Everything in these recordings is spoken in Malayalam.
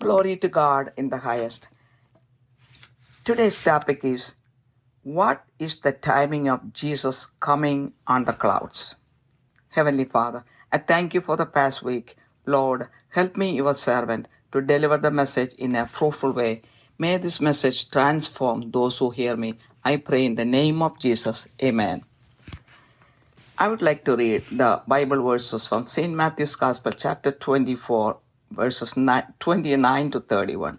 Glory to God in the highest. Today's topic is, what is the timing of Jesus coming on the clouds? Heavenly Father, I thank you for the past week. Lord, help me, your servant, to deliver the message in a fruitful way. May this message transform those who hear me. I pray in the name of Jesus. Amen. I would like to read the Bible verses from St. Matthew's Gospel, chapter 24, verses 29 to 31.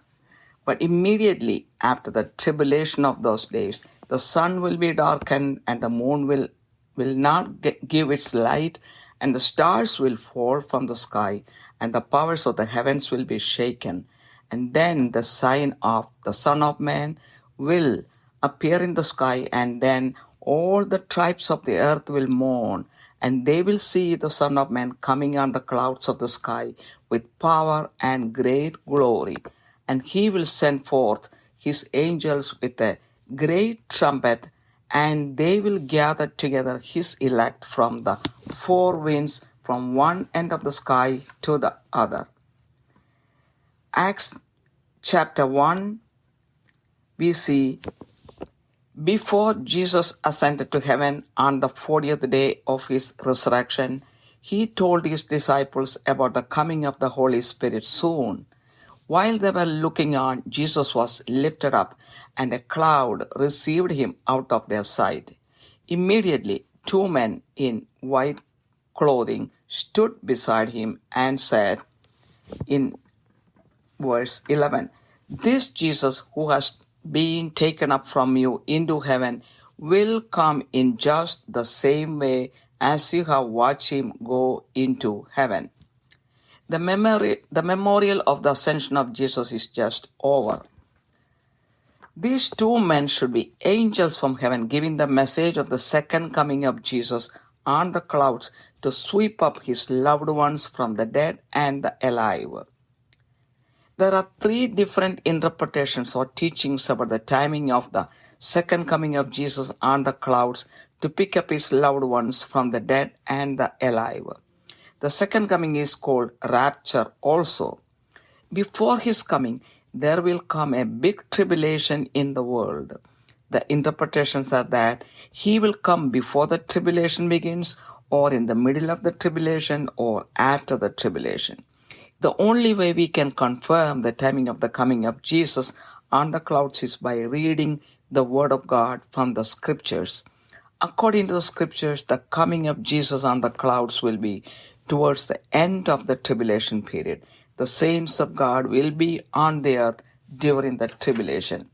But immediately after the tribulation of those days, the sun will be darkened, and the moon will not give its light, and the stars will fall from the sky, and the powers of the heavens will be shaken. And then the sign of the Son of Man will appear in the sky, and then all the tribes of the earth will mourn, and they will see the Son of Man coming on the clouds of the sky with power and great glory. And he will send forth his angels with a great trumpet, and they will gather together his elect from the four winds, from one end of the sky to the other. Acts chapter 1, we see, before Jesus ascended to heaven on the 40th day of his resurrection, he told his disciples about the coming of the Holy Spirit soon. While they were looking on, Jesus was lifted up, and a cloud received him out of their sight. Immediately, two men in white clothing stood beside him and said, in verse 11, "This Jesus who has been taken up from you into heaven will come in just the same way as you have watched him go into heaven." The memorial of the ascension of Jesus is just over. These two men should be angels from heaven, giving the message of the second coming of Jesus on the clouds to sweep up his loved ones from the dead and the alive. There are three different interpretations or teachings about the timing of the second coming of Jesus on the clouds to pick up his loved ones from the dead and the alive. The second coming is called rapture also. Before his coming, there will come a big tribulation in the world. The interpretations are that he will come before the tribulation begins, or in the middle of the tribulation, or after the tribulation. The only way we can confirm the timing of the coming of Jesus on the clouds is by reading the Word of God from the Scriptures. According to the Scriptures, the coming of Jesus on the clouds will be towards the end of the tribulation period. The saints of God will be on the earth during the tribulation.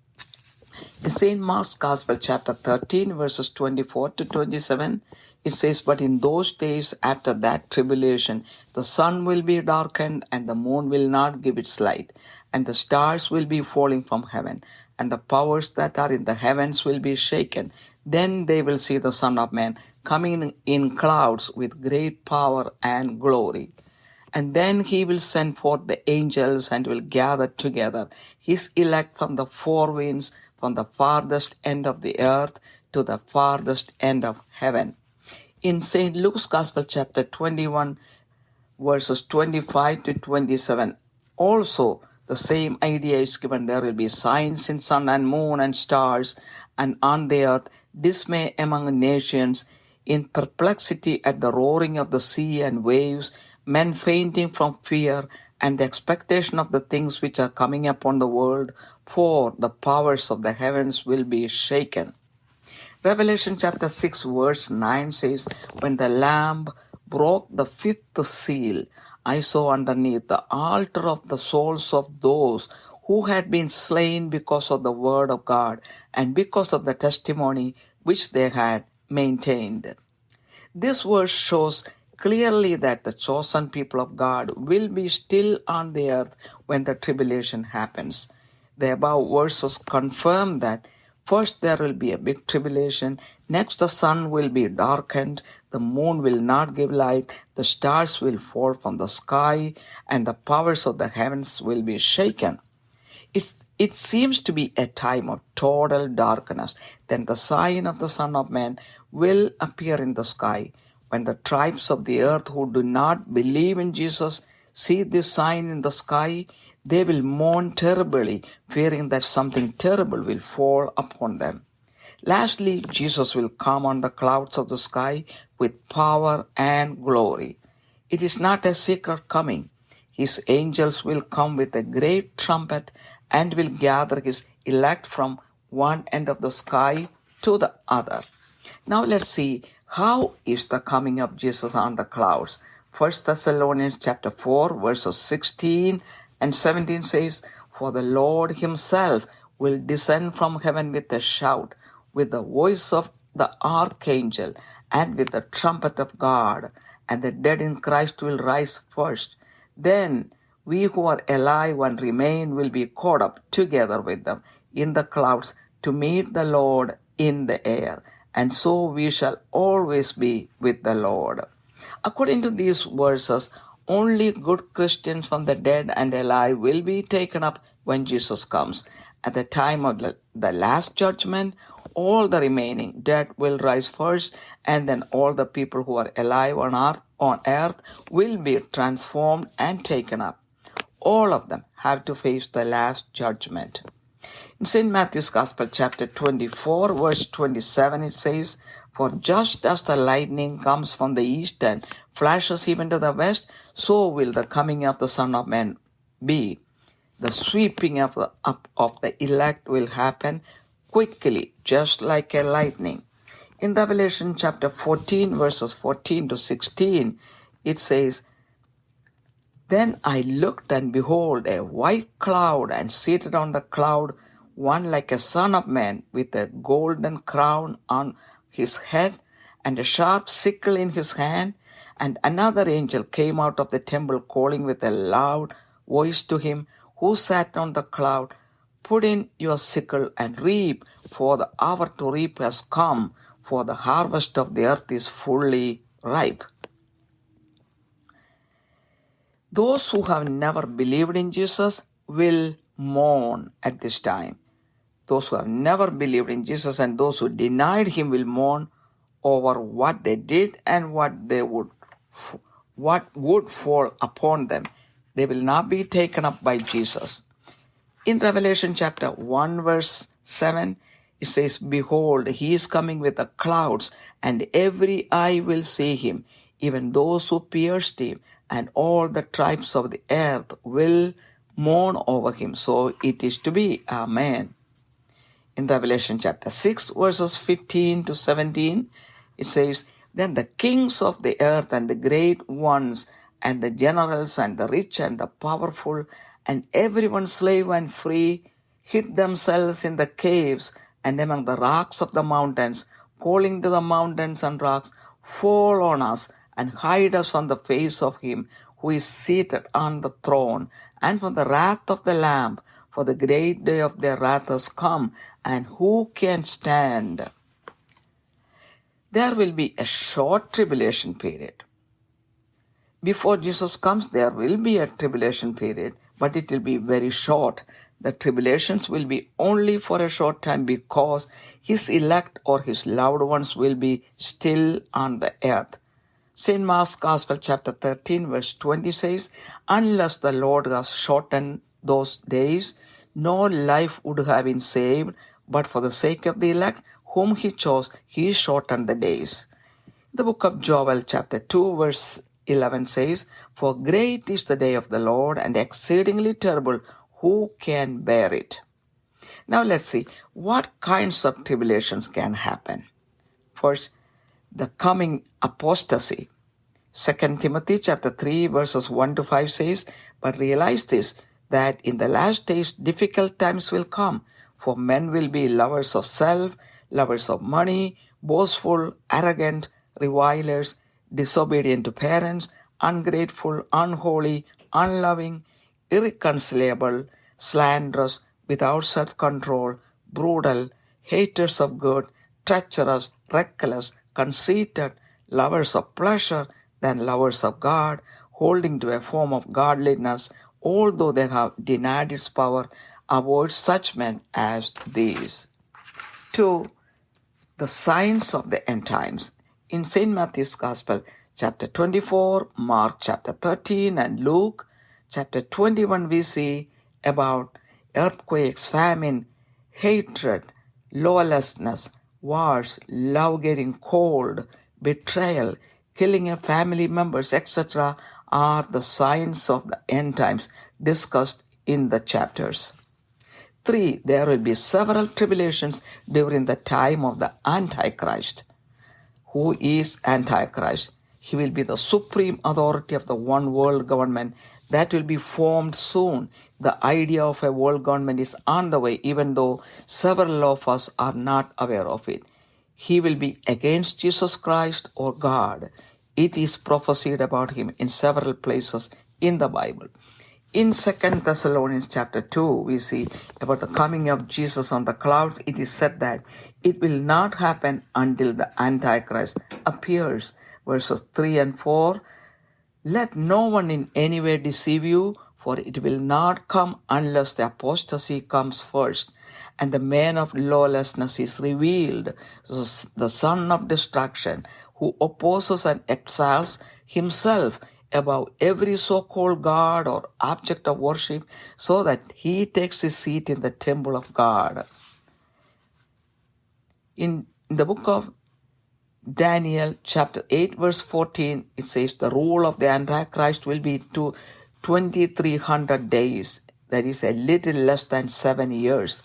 In St. Mark's Gospel, chapter 13, verses 24 to 27, it says, "But in those days after that tribulation, the sun will be darkened, and the moon will not give its light, and the stars will be falling from heaven, and the powers that are in the heavens will be shaken. Then they will see the Son of Man coming in clouds with great power and glory. And then he will send forth the angels and will gather together his elect from the four winds, from the farthest end of the earth to the farthest end of heaven." In St. Luke's Gospel, chapter 21, verses 25 to 27, also the same idea is given. There will be signs in sun and moon and stars, and on the earth dismay among nations, in perplexity at the roaring of the sea and waves, men fainting from fear and the expectation of the things which are coming upon the world, for the powers of the heavens will be shaken. Revelation chapter 6 verse 9 says, "When the Lamb broke the fifth seal, I saw underneath the altar of the souls of those who had been slain because of the word of God and because of the testimony which they had maintained." This verse shows clearly that the chosen people of God will be still on the earth when the tribulation happens. The above verses confirm that first there will be a big tribulation, next the sun will be darkened, the moon will not give light, the stars will fall from the sky, and the powers of the heavens will be shaken. It seems to be a time of total darkness. Then the sign of the Son of Man will appear in the sky, when the tribes of the earth who do not believe in Jesus see this sign in the sky, they will mourn terribly, fearing that something terrible will fall upon them. Lastly, Jesus will come on the clouds of the sky with power and glory. It is not a secret coming. His angels will come with a great trumpet and will gather his elect from one end of the sky to the other. Now let's see how is the coming of Jesus on the clouds. 1 Thessalonians chapter 4 verses 16 and 17 says, "For the Lord himself will descend from heaven with a shout, with the voice of the archangel, and with the trumpet of God, and the dead in Christ will rise first. Then we who are alive and remain will be caught up together with them in the clouds to meet the Lord in the air, and so we shall always be with the Lord." According to these verses, only good Christians from the dead and alive will be taken up when Jesus comes. At the time of the last judgment, all the remaining dead will rise first, and then all the people who are alive on earth will be transformed and taken up. All of them have to face the last judgment. In St. Matthew's Gospel, chapter 24, verse 27, it says, "For just as the lightning comes from the east and flashes even to the west, so will the coming of the Son of Man be. The sweeping of the elect will happen quickly, just like a lightning." In Revelation chapter 14, verses 14 to 16, it says, "Then I looked, and behold, a white cloud, and seated on the cloud, one like a son of man, with a golden crown on his head, and a sharp sickle in his hand. And another angel came out of the temple, calling with a loud voice to him who sat on the cloud, 'Put in your sickle and reap, for the hour to reap has come, for the harvest of the earth is fully ripe.'" Those who have never believed in Jesus will mourn at this time. Those who have never believed in Jesus and those who denied him will mourn over what they did and what would fall upon them. They will not be taken up by Jesus. In Revelation chapter 1 verse 7, it says, "Behold, he is coming with the clouds, and every eye will see him, even those who pierced him, and all the tribes of the earth will mourn over him." So it is to be. Amen. In Revelation chapter 6 verses 15 to 17, it says, "Then the kings of the earth and the great ones and the generals and the rich and the powerful and everyone slave and free hid themselves in the caves and among the rocks of the mountains, calling to the mountains and rocks, 'Fall on us and hide us from the face of him who is seated on the throne and from the wrath of the Lamb, for the great day of their wrath has come, and who can stand?'" There will be a short tribulation period. Before Jesus comes, there will be a tribulation period, but it will be very short. The tribulations will be only for a short time because his elect or his loved ones will be still on the earth. St. Mark's Gospel chapter 13 verse 20 says, "Unless the Lord has shortened those days, no life would have been saved, but for the sake of the elect whom he chose, he shortened the days." The book of Joel chapter 2 verse 11 says, "For great is the day of the Lord, and exceedingly terrible. Who can bear it?" Now let's see what kinds of tribulations can happen. First, the coming apostasy. 2 Timothy chapter 3 verses 1 to 5 says, "But realize this, that in the last days difficult times will come, for men will be lovers of self, lovers of money, boastful, arrogant, revilers, disobedient to parents, ungrateful, unholy, unloving, irreconcilable, slanderous, without self-control, brutal, haters of good, treacherous, reckless, conceited, lovers of pleasure than lovers of God, holding to a form of godliness, although they have denied its power. Avoid such men as these." 2. The signs of the end times. In St. Matthew's Gospel, chapter 24, Mark chapter 13, and Luke chapter 21, we see about earthquakes, famine, hatred, lawlessness, wars, love getting cold, betrayal, killing of family members, etc., are the signs of the end times discussed in the chapters. 3. There will be several tribulations during the time of the Antichrist. Who is Antichrist? He will be the supreme authority of the one world government that will be formed soon. The idea of a world government is on the way, even though several of us are not aware of it. He will be against Jesus Christ or God. It is prophesied about him in several places in the Bible. In 2 Thessalonians chapter 2, we see about the coming of Jesus on the clouds. It is said that it will not happen until the Antichrist appears. Verses 3 and 4, let no one in any way deceive you, for it will not come unless the apostasy comes first, and the man of lawlessness is revealed, the son of destruction, who opposes and exiles himself above every so-called God or object of worship, so that he takes his seat in the temple of God. In the book of Daniel chapter 8 verse 14, it says the rule of the Antichrist will be 2300 days. That is a little less than 7 years.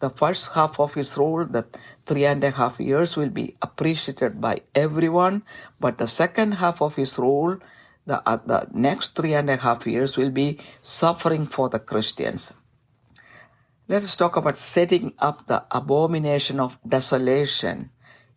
The first half of his rule, the 3.5 years, will be appreciated by everyone, but the second half of his rule, the next 3.5 years, will be suffering for the Christians. Let us talk about setting up the abomination of desolation.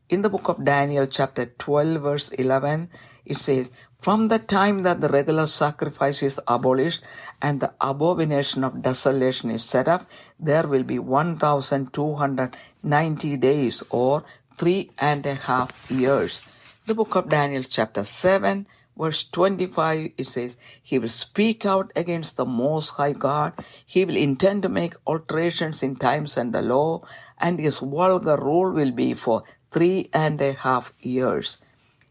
In the book of Daniel chapter 12 verse 11, it says, from the time that the regular sacrifice is abolished and the abomination of desolation is set up, there will be 1,290 days or 3.5 years. The book of Daniel chapter 7 verse 25, it says, he will speak out against the Most High God. He will intend to make alterations in times and the law, and his vulgar rule will be for 3.5 years.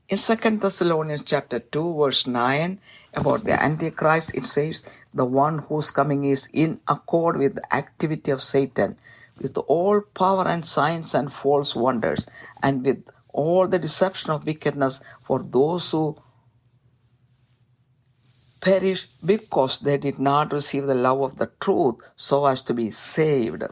In 2 Thessalonians chapter 2 verse 9, about the Antichrist, it says, the one whose coming is in accord with the activity of Satan, with all power and signs and false wonders, and with all the deception of wickedness for those who perish because they did not receive the love of the truth so as to be saved.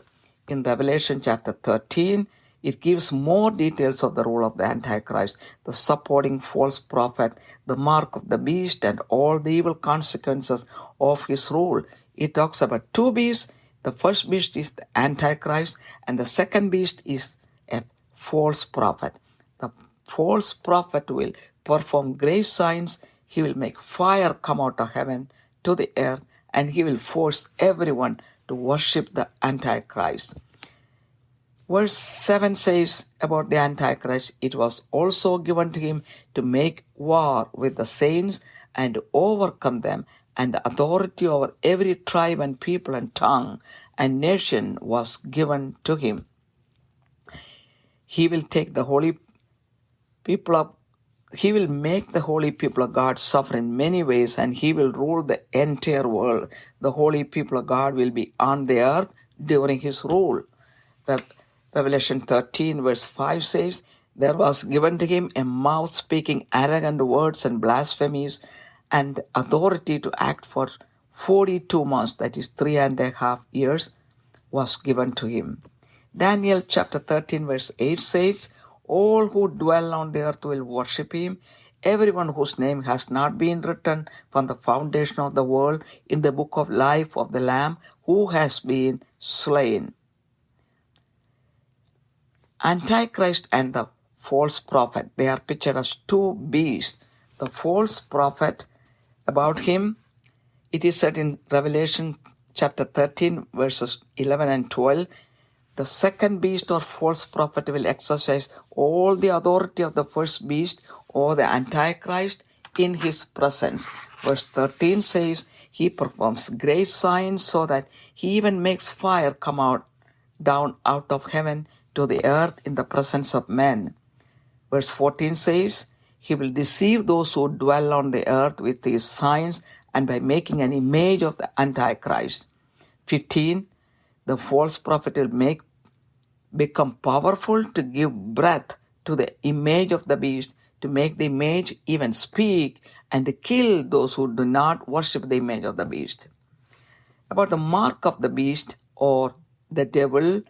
In Revelation chapter 13, it gives more details of the rule of the Antichrist, the supporting false prophet, the mark of the beast, and all the evil consequences of his rule. It talks about two beasts. The first beast is the Antichrist, and the second beast is a false prophet. The false prophet will perform great signs. He will make fire come out of heaven to the earth, and he will force everyone to worship the Antichrist. Verse 7 says about the Antichrist, it was also given to him to make war with the saints and overcome them, and the authority over every tribe and people and tongue and nation was given to him. He will take the holy people of He will make the holy people of God suffer in many ways, and he will rule the entire world. The holy people of God will be on the earth during his rule. Revelation 13 verse 5 says, there was given to him a mouth speaking arrogant words and blasphemies, and authority to act for 42 months, that is 3.5 years, was given to him. Daniel chapter 13 verse 8 says, all who dwell on the earth will worship him, everyone whose name has not been written from the foundation of the world in the book of life of the Lamb who has been slain. Antichrist and the false prophet, they are pictured as two beasts. The false prophet, about him, it is said in Revelation chapter 13 verses 11 and 12, the second beast or false prophet will exercise all the authority of the first beast or the Antichrist in his presence. Verse 13 says, he performs great signs so that he even makes fire come down out of heaven to the earth in the presence of men. Verse 14 says, he will deceive those who dwell on the earth with his signs and by making an image of the Antichrist. 15. The false prophet will become powerful to give breath to the image of the beast, to make the image even speak, and to kill those who do not worship the image of the beast. About the mark of the beast or the devil,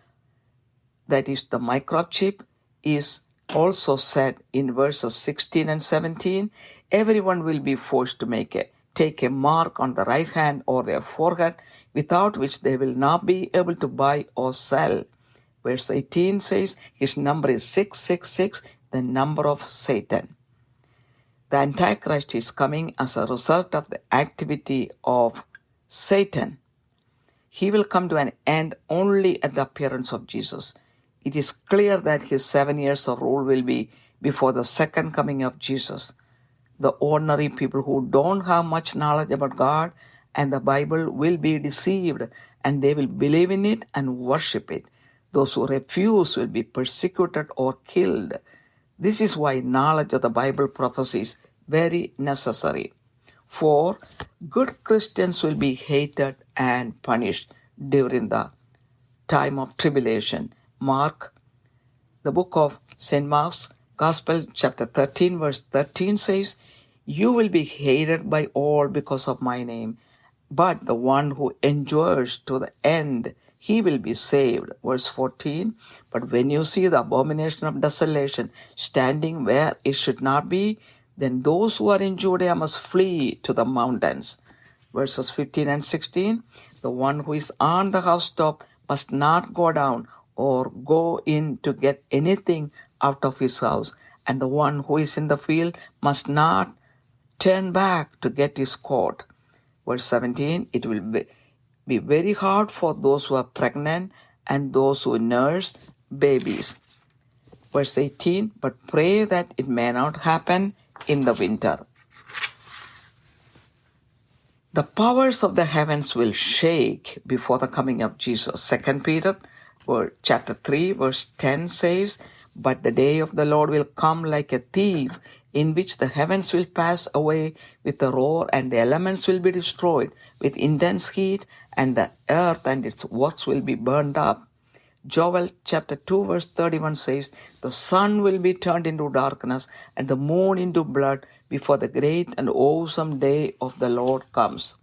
that is the microchip, is also said in verses 16 and 17. Everyone will be forced to take a mark on the right hand or their forehead, without which they will not be able to buy or sell. Verse 18 says his number is 666, the number of Satan. The Antichrist is coming as a result of the activity of Satan. He will come to an end only at the appearance of Jesus. It is clear that his 7 years of rule will be before the second coming of Jesus. The ordinary people who don't have much knowledge about God and the Bible will be deceived, and they will believe in it and worship it. Those who refuse will be persecuted or killed. This is why knowledge of the Bible prophecy is very necessary. For good Christians will be hated and punished during the time of tribulation. The book of St. Mark's Gospel, chapter 13, verse 13 says, "You will be hated by all because of my name, but the one who endures to the end, he will be saved." Verse 14, "But when you see the abomination of desolation standing where it should not be, then those who are in Judea must flee to the mountains." Verses 15 and 16, "The one who is on the housetop must not go down or go in to get anything out of his house, and the one who is in the field must not turn back to get his coat." Verse 17, "It will be very hard for those who are pregnant and those who nurse babies." Verse 18, "But pray that it may not happen in the winter." The powers of the heavens will shake before the coming of Jesus. 2 Peter chapter 3 verse 10 says, "But the day of the Lord will come like a thief, in which the heavens will pass away with a roar, and the elements will be destroyed with intense heat, and the earth and its works will be burned up." Joel chapter 2 verse 31 says, "The sun will be turned into darkness and the moon into blood before the great and awesome day of the Lord comes."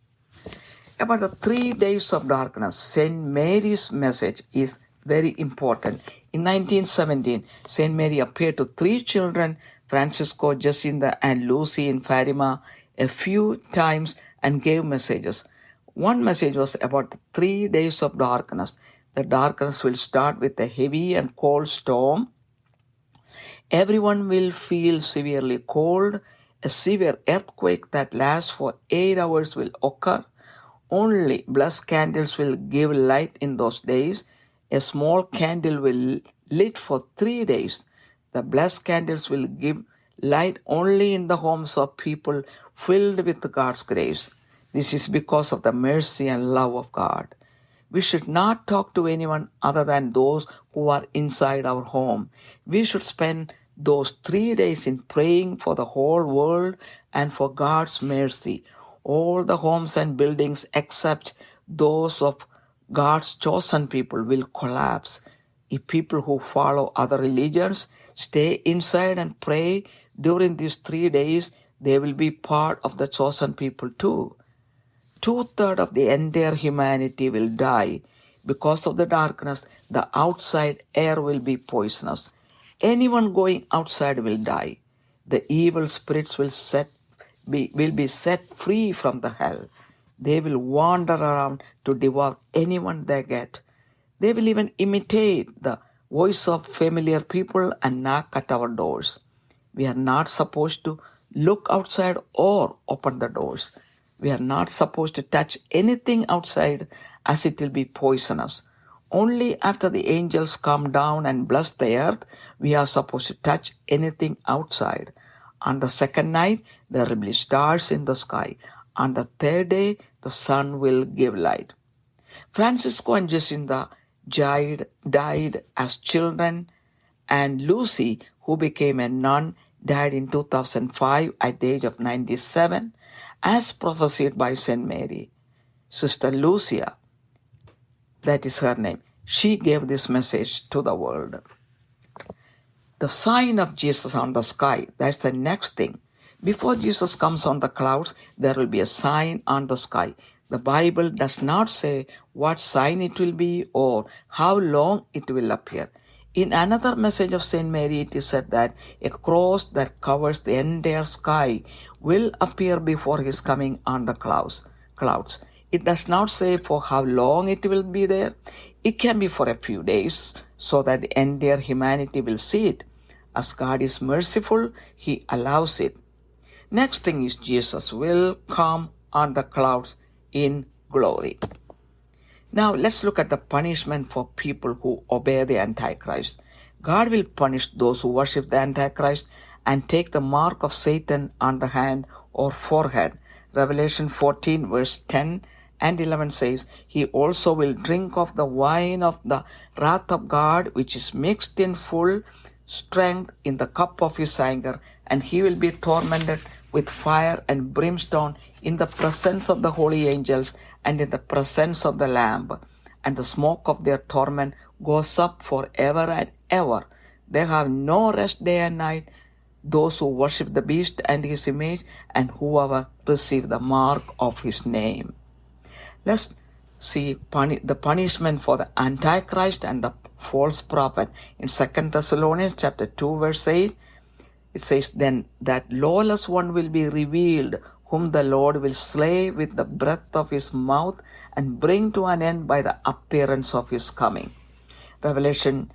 About the 3 days of darkness, St. Mary's message is very important. In 1917, St. Mary appeared to 3 children, Francisco, Jacinta, and Lucy in Fatima, a few times and gave messages. One message was about the 3 days of darkness. The darkness will start with a heavy and cold storm. Everyone will feel severely cold. A severe earthquake that lasts for 8 hours will occur. Only blessed candles will give light in those days. A small candle will lit for 3 days. The blessed candles will give light only in the homes of people filled with God's grace. This is because of the mercy and love of God. We should not talk to anyone other than those who are inside our home. We should spend those 3 days in praying for the whole world and for God's mercy. All the homes and buildings except those of God's chosen people will collapse. If people who follow other religions stay inside and pray during these 3 days, they will be part of the chosen people too. 2/3 of the entire humanity will die. Because of the darkness, the outside air will be poisonous. Anyone going outside will die. The evil spirits will be set free from the hell. They will wander around to devour anyone they get. They will even imitate the voice of familiar people and knock at our doors. We are not supposed to look outside or open the doors. We are not supposed to touch anything outside, as it will be poisonous. Only after the angels come down and bless the earth, we are supposed to touch anything outside. On the second night, there will be stars in the sky. On the third day, the sun will give light. Francisco and Jacinta died as children, and Lucy, who became a nun, died in 2005 at the age of 97. as prophesied by Saint Mary. Sister Lucia, that is her name, she gave this message to the world. The sign of Jesus on the sky, that's the next thing. Before Jesus comes on the clouds, there will be a sign on the sky. The Bible does not say what sign it will be or how long it will appear. In another message of Saint Mary, it is said that a cross that covers the entire sky will appear before his coming on the clouds. It does not say for how long it will be there. It can be for a few days so that the entire humanity will see it. As God is merciful, he allows it. Next thing is Jesus will come on the clouds in glory. Now let's look at the punishment for people who obey the Antichrist. God will punish those who worship the Antichrist and take the mark of Satan on the hand or forehead. Revelation 14 verse 10 and 11 says, he also will drink of the wine of the wrath of God, which is mixed in full strength in the cup of his anger, and he will be tormented with fire and brimstone in the presence of the holy angels and in the presence of the Lamb. And the smoke of their torment goes up forever and ever. They have no rest day and night, those who worship the beast and his image, and whoever receive the mark of his name. Let's see the punishment for the Antichrist and the false prophet. In 2 Thessalonians chapter 2 verse 8, it says, then that lawless one will be revealed, whom the Lord will slay with the breath of his mouth and bring to an end by the appearance of his coming. Revelation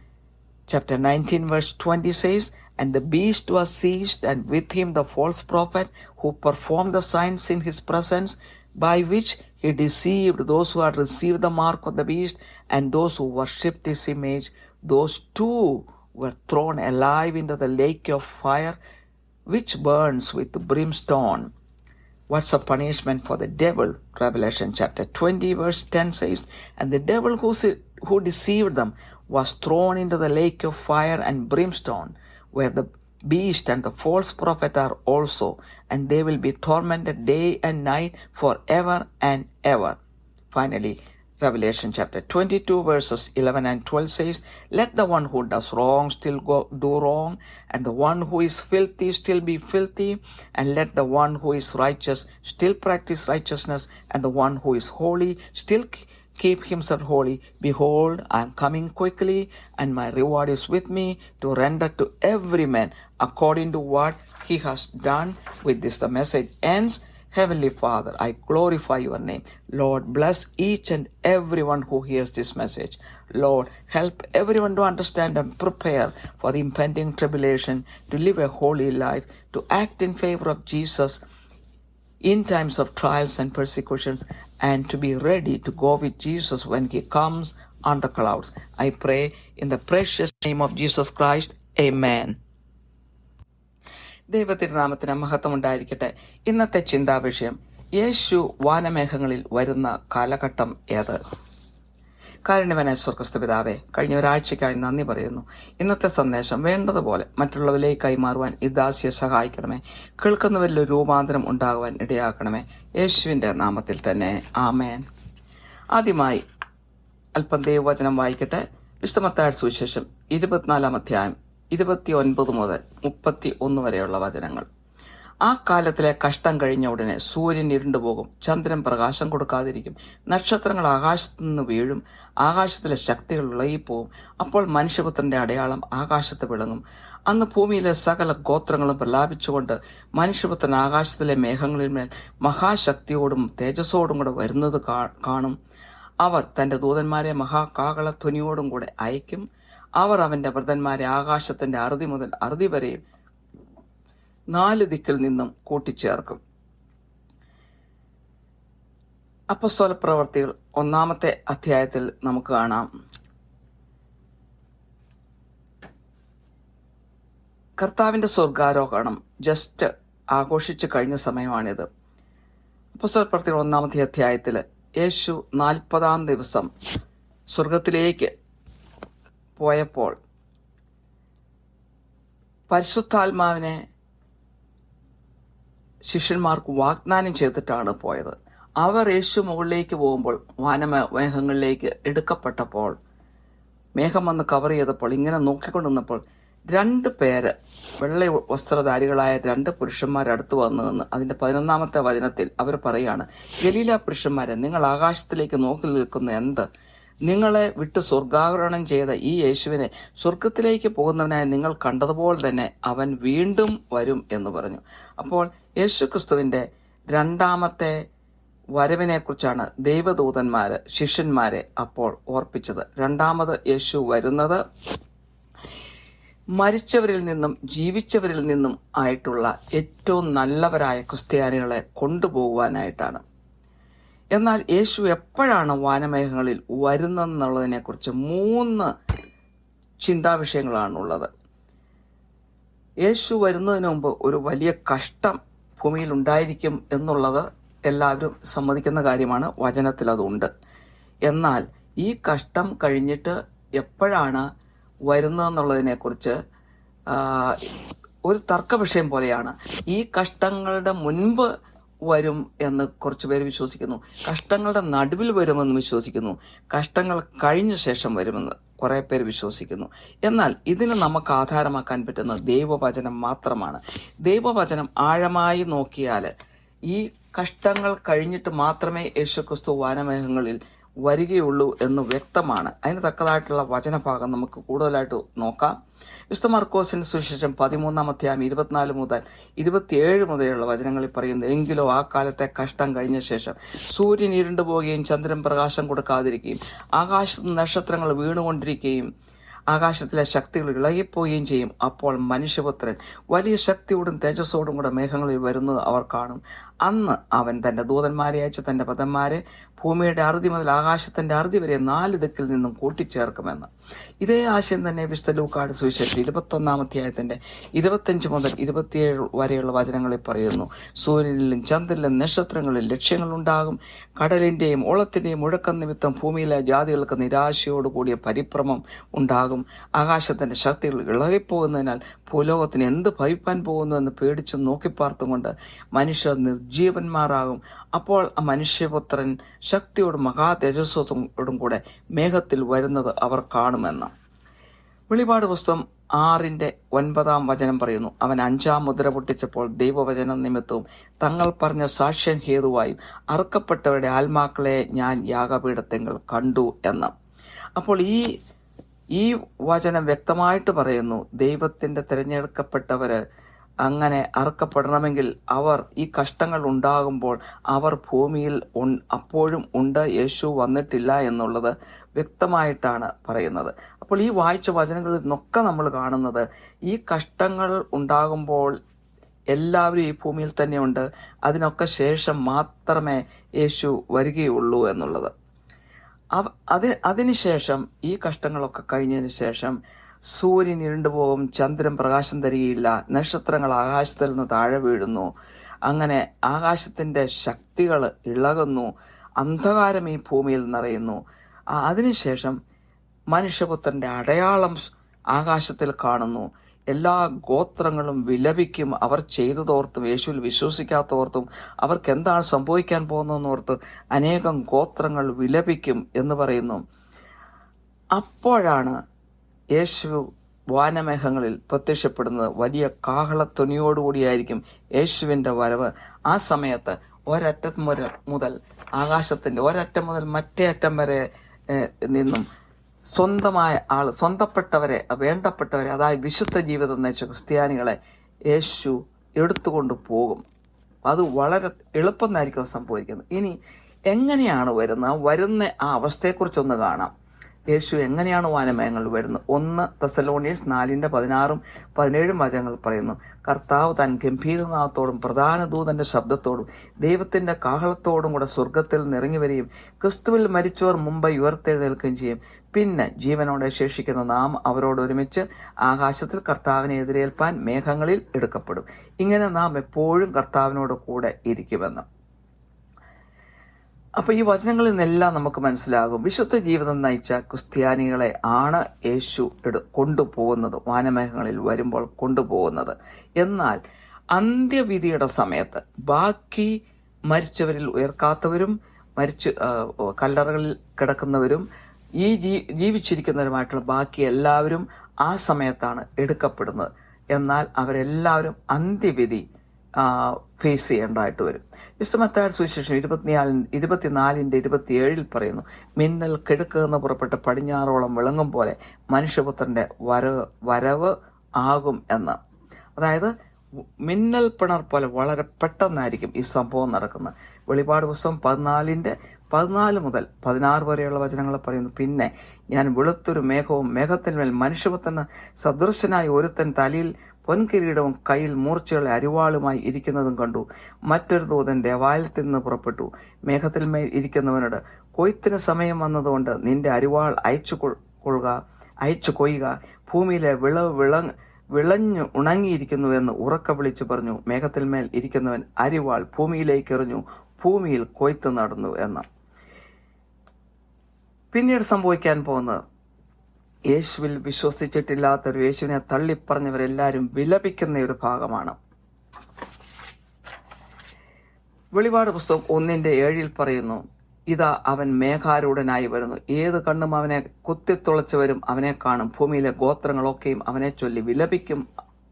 chapter 19 verse 20 says, and the beast was seized, and with him the false prophet, who performed the signs in his presence, by which he deceived those who had received the mark of the beast and those who worshipped his image. Those two were thrown alive into the lake of fire, which burns with brimstone. What's the punishment for the devil? Revelation chapter 20 verse 10 says, and the devil who deceived them was thrown into the lake of fire and brimstone, where the beast and the false prophet are also, and they will be tormented day and night forever and ever. Finally, Revelation chapter 22 verses 11 and 12 says, let the one who does wrong still do wrong, and the one who is filthy still be filthy, and let the one who is righteous still practice righteousness, and the one who is holy still keep himself holy. Behold, I am coming quickly, and my reward is with me to render to every man according to what he has done. With this, the message ends. Heavenly Father, I glorify your name. Lord, bless each and everyone who hears this message. Lord, help everyone to understand and prepare for the impending tribulation, to live a holy life, to act in favor of Jesus in times of trials and persecutions, and to be ready to go with Jesus when he comes on the clouds. I pray in the precious name of Jesus Christ. Amen. ദൈവത്തിരുനാമത്തിന് മഹത്വം ഉണ്ടായിരിക്കട്ടെ. ഇന്നത്തെ ചിന്താവിഷയം, യേശു വാനമേഘങ്ങളിൽ വരുന്ന കാലഘട്ടം ഏത്? കാരുണ്യവാനായ സ്വർഗ്ഗസ്ഥ പിതാവേ, കഴിഞ്ഞ ഒരാഴ്ചയ്ക്കായി നന്ദി പറയുന്നു. ഇന്നത്തെ സന്ദേശം വേണ്ടതുപോലെ മറ്റുള്ളവരിലേക്ക് കൈമാറുവാൻ ഈ ദാസിയെ സഹായിക്കണമേ. കേൾക്കുന്നവരിൽ ഒരു രൂപാന്തരം ഉണ്ടാകുവാൻ ഇടയാക്കണമേ. യേശുവിന്റെ നാമത്തിൽ തന്നെ ആമേൻ. ആദ്യമായി അല്പം ദൈവവചനം വായിക്കട്ടെ. വിശുദ്ധ മത്തായിയുടെ സുവിശേഷം 24 അധ്യായം 29 മുതൽ 31 വരെയുള്ള വചനങ്ങൾ. ആ കാലത്തിലെ കഷ്ടം കഴിഞ്ഞ ഉടനെ സൂര്യൻ ഇരുണ്ടുപോകും, ചന്ദ്രൻ പ്രകാശം കൊടുക്കാതിരിക്കും, നക്ഷത്രങ്ങൾ ആകാശത്തു നിന്ന് വീഴും, ആകാശത്തിലെ ശക്തികൾ ഇളകിപ്പോവും. അപ്പോൾ മനുഷ്യപുത്രന്റെ അടയാളം ആകാശത്ത് വിളങ്ങും. അന്ന് ഭൂമിയിലെ സകല ഗോത്രങ്ങളും പ്രലാപിച്ചുകൊണ്ട് മനുഷ്യപുത്രൻ ആകാശത്തിലെ മേഘങ്ങളിന്മേൽ മഹാശക്തിയോടും തേജസ്സോടും കൂടെ വരുന്നത് കാണും. അവർ തന്റെ ദൂതന്മാരെ മഹാകാകളധ്വനിയോടും കൂടെ അയക്കും. അവർ അവന്റെ വൃതന്മാരെ ആകാശത്തിന്റെ അറുതി മുതൽ അറുതി വരെയും 4 ദിക്കിൽ നിന്നും കൂട്ടിച്ചേർക്കും. അപ്പോസ്തല പ്രവർത്തികൾ 1 അധ്യായത്തിൽ നമുക്ക് കാണാം, കർത്താവിന്റെ സ്വർഗാരോഹണം ജസ്റ്റ് ആഘോഷിച്ചു കഴിഞ്ഞ സമയമാണിത്. അപ്പോസ്തല പ്രവർത്തികൾ 1 അധ്യായത്തിൽ യേശു 40-ാം ദിവസം സ്വർഗത്തിലേക്ക് പോയപ്പോൾ പരിശുദ്ധാത്മാവിനെ ശിഷ്യന്മാർക്ക് വാഗ്ദാനം ചെയ്തിട്ടാണ് പോയത്. അവർ യേശു മുകളിലേക്ക് പോകുമ്പോൾ വാനമേഘങ്ങളിലേക്ക് എടുക്കപ്പെട്ടപ്പോൾ, മേഘം വന്ന് കവർ ചെയ്തപ്പോൾ, ഇങ്ങനെ നോക്കിക്കൊണ്ടിരുന്നപ്പോൾ 2 പേര്, വെള്ള വസ്ത്രധാരികളായ 2 പുരുഷന്മാർ അടുത്ത് വന്നു നിന്ന് അതിന്റെ 11-ാമത്തെ വചനത്തിൽ അവർ പറയാണ്, ഗലീല പുരുഷന്മാരെ, നിങ്ങൾ ആകാശത്തിലേക്ക് നോക്കി നിൽക്കുന്ന എന്ത്? നിങ്ങളെ വിട്ട് സ്വർഗാരോഹണം ചെയ്ത ഈ യേശുവിനെ സ്വർഗത്തിലേക്ക് പോകുന്നവനായി നിങ്ങൾ കണ്ടതുപോലെ തന്നെ അവൻ വീണ്ടും വരും എന്ന് പറഞ്ഞു. അപ്പോൾ യേശു ക്രിസ്തുവിന്റെ 2ാമത്തെ വരവിനെ കുറിച്ചാണ് ദൈവദൂതന്മാര് ശിഷ്യന്മാരെ അപ്പോൾ ഓർപ്പിച്ചത്. 2ാമത് യേശു വരുന്നത് മരിച്ചവരിൽ നിന്നും ജീവിച്ചവരിൽ നിന്നും ആയിട്ടുള്ള ഏറ്റവും നല്ലവരായ ക്രിസ്ത്യാനികളെ കൊണ്ടുപോകുവാനായിട്ടാണ്. എന്നാൽ യേശു എപ്പോഴാണ് വാനമേഘങ്ങളിൽ വരുന്നതെന്നുള്ളതിനെക്കുറിച്ച് 3 ചിന്താവിഷയങ്ങളാണുള്ളത്. യേശു വരുന്നതിന് മുമ്പ് ഒരു വലിയ കഷ്ടം ഭൂമിയിൽ ഉണ്ടായിരിക്കും എന്നുള്ളത് എല്ലാവരും സമ്മതിക്കുന്ന കാര്യമാണ്. വചനത്തിൽ അതുണ്ട്. എന്നാൽ ഈ കഷ്ടം കഴിഞ്ഞിട്ട് എപ്പോഴാണ് വരുന്നതെന്നുള്ളതിനെക്കുറിച്ച് ഒരു തർക്ക വിഷയം പോലെയാണ്. ഈ കഷ്ടങ്ങളുടെ മുൻപ് വരും എന്ന് കുറച്ച് പേര് വിശ്വസിക്കുന്നു, കഷ്ടങ്ങളുടെ നടുവിൽ വരുമെന്ന് വിശ്വസിക്കുന്നു, കഷ്ടങ്ങൾ കഴിഞ്ഞ ശേഷം വരുമെന്ന് കുറെ പേര് വിശ്വസിക്കുന്നു. എന്നാൽ ഇതിന് നമുക്ക് ആധാരമാക്കാൻ പറ്റുന്ന ദൈവവചനം മാത്രമാണ്. ദൈവവചനം ആഴമായി നോക്കിയാൽ ഈ കഷ്ടങ്ങൾ കഴിഞ്ഞിട്ട് മാത്രമേ യേശുക്രിസ്തു വാനമേഘങ്ങളിൽ വരികയുള്ളൂ എന്ന് വ്യക്തമാണ്. അതിന് തക്കതായിട്ടുള്ള വചനഭാഗം നമുക്ക് കൂടുതലായിട്ട് നോക്കാം. വിശുദ്ധ മർക്കോസിന്റെ സുവിശേഷം 13-ാം അധ്യായം 24 മുതൽ 27 മുതലുള്ള വചനങ്ങളിൽ പറയുന്നത്, എങ്കിലോ ആ കാലത്തെ കഷ്ടം കഴിഞ്ഞ ശേഷം സൂര്യൻ ഇരുണ്ടു പോവുകയും ചന്ദ്രൻ പ്രകാശം കൊടുക്കാതിരിക്കുകയും ആകാശത്ത് നക്ഷത്രങ്ങൾ വീണുകൊണ്ടിരിക്കുകയും ആകാശത്തിലെ ശക്തികൾ ഇളകിപ്പോവുകയും ചെയ്യും. അപ്പോൾ മനുഷ്യപുത്രൻ വലിയ ശക്തിയോടും തേജസ്സോടും കൂടെ മേഘങ്ങളിൽ വരുന്നത് അവർ കാണും. അന്ന് അവൻ തന്റെ ദൂതന്മാരെ അയച്ച് തന്റെ പദന്മാരെ ഭൂമിയുടെ അറുതി മുതൽ ആകാശത്തിന്റെ അറുതി വരെ 4 ദിക്കിൽ നിന്നും കൂട്ടിച്ചേർക്കുമെന്ന്. ഇതേ ആശയം തന്നെ വിശുദ്ധ ലൂക്കായുടെ സുവിശേഷം 21-ാം അധ്യായത്തിന്റെ 25 മുതൽ 27 വരെയുള്ള വചനങ്ങളിൽ പറയുന്നു. സൂര്യനിലും ചന്ദ്രനിലും നക്ഷത്രങ്ങളിലും ലക്ഷ്യങ്ങളുണ്ടാകും. കടലിന്റെയും ഓളത്തിന്റെയും മുഴക്കം നിമിത്തം ഭൂമിയിലെ ജാതികൾക്ക് നിരാശയോടുകൂടിയ പരിഭ്രമം ഉണ്ടാകും. ആകാശത്തിന്റെ ശക്തികൾ ഇളകിപ്പോകുന്നതിനാൽ ഭൂലോകത്തിന് എന്ത് ഭവിപ്പാൻ പോകുന്നു എന്ന് പേടിച്ചു നോക്കിപ്പാർത്തുകൊണ്ട് മനുഷ്യർ നിർജീവന്മാരാകും. അപ്പോൾ ആ മനുഷ്യപുത്രൻ ശക്തിയോടും മഹാതേജസ്സോടും കൂടെ മേഘത്തിൽ വരുന്നത് അവർ കാണുമെന്ന്. വെളിപാട് പുസ്തകം 6-9 വചനം പറയുന്നു, അവൻ 5-ാം മുദ്ര പൊട്ടിച്ചപ്പോൾ ദൈവവചനം നിമിത്തവും തങ്ങൾ പറഞ്ഞ സാക്ഷ്യം ഹേതുവായും അറുക്കപ്പെട്ടവരുടെ ആത്മാക്കളെ ഞാൻ യാഗപീഠത്തെങ്കിൽ കണ്ടു എന്ന്. അപ്പോൾ ഈ വചനം വ്യക്തമായിട്ട് പറയുന്നു, ദൈവത്തിന്റെ തിരഞ്ഞെടുക്കപ്പെട്ടവര് അങ്ങനെ അറുക്കപ്പെടണമെങ്കിൽ അവർ ഈ കഷ്ടങ്ങൾ ഉണ്ടാകുമ്പോൾ അവർ ഭൂമിയിൽ അപ്പോഴും ഉണ്ട്, യേശു വന്നിട്ടില്ല എന്നുള്ളത് വ്യക്തമായിട്ടാണ് പറയുന്നത്. അപ്പോൾ ഈ വായിച്ച വചനങ്ങളിൽ നിന്നൊക്കെ നമ്മൾ കാണുന്നത് ഈ കഷ്ടങ്ങൾ ഉണ്ടാകുമ്പോൾ എല്ലാവരും ഈ ഭൂമിയിൽ തന്നെ ഉണ്ട്, അതിനൊക്കെ ശേഷം മാത്രമേ യേശു വരികയുള്ളൂ എന്നുള്ളത്. അതിനുശേഷം ഈ കഷ്ടങ്ങളൊക്കെ കഴിഞ്ഞതിന് ശേഷം സൂര്യൻ ഇരുണ്ടുപോകും, ചന്ദ്രൻ പ്രകാശം തരികയില്ല, നക്ഷത്രങ്ങൾ ആകാശത്തിൽ നിന്ന് താഴെ വീഴുന്നു, അങ്ങനെ ആകാശത്തിന്റെ ശക്തികൾ ഇളകുന്നു, അന്ധകാരം ഈ ഭൂമിയിൽ നിറയുന്നു. അതിനുശേഷം മനുഷ്യപുത്രന്റെ അടയാളം ആകാശത്തിൽ കാണുന്നു. എല്ലാ ഗോത്രങ്ങളും വിലപിക്കും. അവർ ചെയ്തതോർത്തും യേശുവിൽ വിശ്വസിക്കാത്തോർത്തും അവർക്ക് എന്താണ് സംഭവിക്കാൻ പോകുന്നതെന്നോർത്ത് അനേകം ഗോത്രങ്ങൾ വിലപിക്കും എന്ന് പറയുന്നു. അപ്പോഴാണ് യേശു വാനമേഘങ്ങളിൽ പ്രത്യക്ഷപ്പെടുന്നത്. വലിയ കാഹളത്വനിയോടുകൂടിയായിരിക്കും യേശുവിന്റെ വരവ്. ആ സമയത്ത് ഒരറ്റം മുതൽ ആകാശത്തിന്റെ ഒരറ്റം മുതൽ മറ്റേ അറ്റം വരെ നിന്നും സ്വന്തമായ സ്വന്തപ്പെട്ടവരെ, വേണ്ടപ്പെട്ടവരെ, അതായത് വിശുദ്ധ ജീവിതം നയിച്ച ക്രിസ്ത്യാനികളെ യേശു എടുത്തുകൊണ്ട് പോകും. അത് വളരെ എളുപ്പമായിരിക്കും സംഭവിക്കുന്നത്. ഇനി എങ്ങനെയാണ് വരുന്ന ആ അവസ്ഥയെക്കുറിച്ചൊന്ന് കാണാം. യേശു എങ്ങനെയാണ് വാനമേഘങ്ങളിൽ വരുന്നത്? 1 തെസ്സലോനിയൻസ് 4-16-17 വചനങ്ങൾ പറയുന്നു, കർത്താവ് താൻ ഗംഭീരനാഥത്തോടും പ്രധാന ദൂതന്റെ ശബ്ദത്തോടും ദൈവത്തിന്റെ കാഹളത്തോടും കൂടെ സ്വർഗത്തിൽ നിറങ്ങി വരികയും ക്രിസ്തുവിൽ മരിച്ചവർ മുമ്പ് ഉയർത്തെഴുന്നേൽക്കുകയും ചെയ്യും. പിന്നെ ജീവനോടെ ശേഷിക്കുന്ന നാം അവരോട് ഒരുമിച്ച് ആകാശത്തിൽ കർത്താവിനെ എതിരേൽപ്പാൻ മേഘങ്ങളിൽ എടുക്കപ്പെടും. ഇങ്ങനെ നാം എപ്പോഴും കർത്താവിനോട് കൂടെ ഇരിക്കുമെന്ന്. അപ്പൊ ഈ വചനങ്ങളിൽ നിന്നെല്ലാം നമുക്ക് മനസ്സിലാകും, വിശുദ്ധ ജീവിതം നയിച്ച ക്രിസ്ത്യാനികളെ ആണ് യേശു കൊണ്ടുപോകുന്നത്, വാനമേഘങ്ങളിൽ വരുമ്പോൾ കൊണ്ടുപോകുന്നത്. എന്നാൽ അന്ത്യവിധിയുടെ സമയത്ത് ബാക്കി മരിച്ചവരിൽ ഉയർക്കാത്തവരും കല്ലറകളിൽ കിടക്കുന്നവരും ഈ ജീവിച്ചിരിക്കുന്നവരുമായിട്ടുള്ള ബാക്കി എല്ലാവരും ആ സമയത്താണ് എടുക്കപ്പെടുന്നത്. എന്നാൽ അവരെല്ലാവരും അന്ത്യവിധി ഫേസ് ചെയ്യേണ്ടതായിട്ട് വരും. വിശുദ്ധ മത്തായിയുടെ സുവിശേഷം 24:27 പറയുന്നു, മിന്നൽ കിഴക്കുനിന്ന് പുറപ്പെട്ട് പടിഞ്ഞാറോളം വിളങ്ങും പോലെ മനുഷ്യപുത്രന്റെ വരവ് ആകും എന്ന്. അതായത് മിന്നൽ പിണർ പോലെ വളരെ പെട്ടെന്നായിരിക്കും ഈ സംഭവം നടക്കുന്നത്. വെളിപാട് പുസ്തകം 14 മുതൽ 16 വരെയുള്ള വചനങ്ങൾ പറയുന്നു, പിന്നെ ഞാൻ വെളുത്തൊരു മേഘവും മേഘത്തിന്മേൽ മനുഷ്യപുത്രന് സദൃശനായി ഒരുത്തൻ തലയിൽ പൊൻകിരീടവും കയ്യിൽ മൂർച്ചയുള്ള അരിവാളുമായി ഇരിക്കുന്നതും കണ്ടു. മറ്റൊരു ദൂതൻ ദേവാലയത്തിൽ നിന്ന് പുറപ്പെട്ടു, മേഘത്തിന്മേൽ ഇരിക്കുന്നവനോട്, കൊയ്ത്തിന് സമയം വന്നതുകൊണ്ട് നിന്റെ അരിവാൾ അയച്ചു കൊയ്യുക, ഭൂമിയിലെ വിളഞ്ഞു ഉണങ്ങിയിരിക്കുന്നുവെന്ന് ഉറക്കെ വിളിച്ചു പറഞ്ഞു. മേഘത്തിന്മേൽ ഇരിക്കുന്നവൻ അരിവാൾ ഭൂമിയിലേക്ക് എറിഞ്ഞു, ഭൂമിയിൽ കൊയ്ത്ത് നടന്നു എന്ന്. പിന്നീട് സംഭവിക്കാൻ പോകുന്നത്, യേശുവിൽ വിശ്വസിച്ചിട്ടില്ലാത്തവർ, യേശുവിനെ തള്ളിപ്പറഞ്ഞവരെല്ലാവരും വിലപിക്കുന്ന ഒരു ഭാഗമാണ്. വെളിപാട് പുസ്തകം 1:7 പറയുന്നു, ഇതാ അവൻ മേഘാരൂഢനായി വരുന്നു, ഏത് കണ്ണും അവനെ കുത്തിത്തുളച്ചവരും അവനെ കാണും, ഭൂമിയിലെ ഗോത്രങ്ങളൊക്കെയും അവനെ ചൊല്ലി വിലപിക്കും,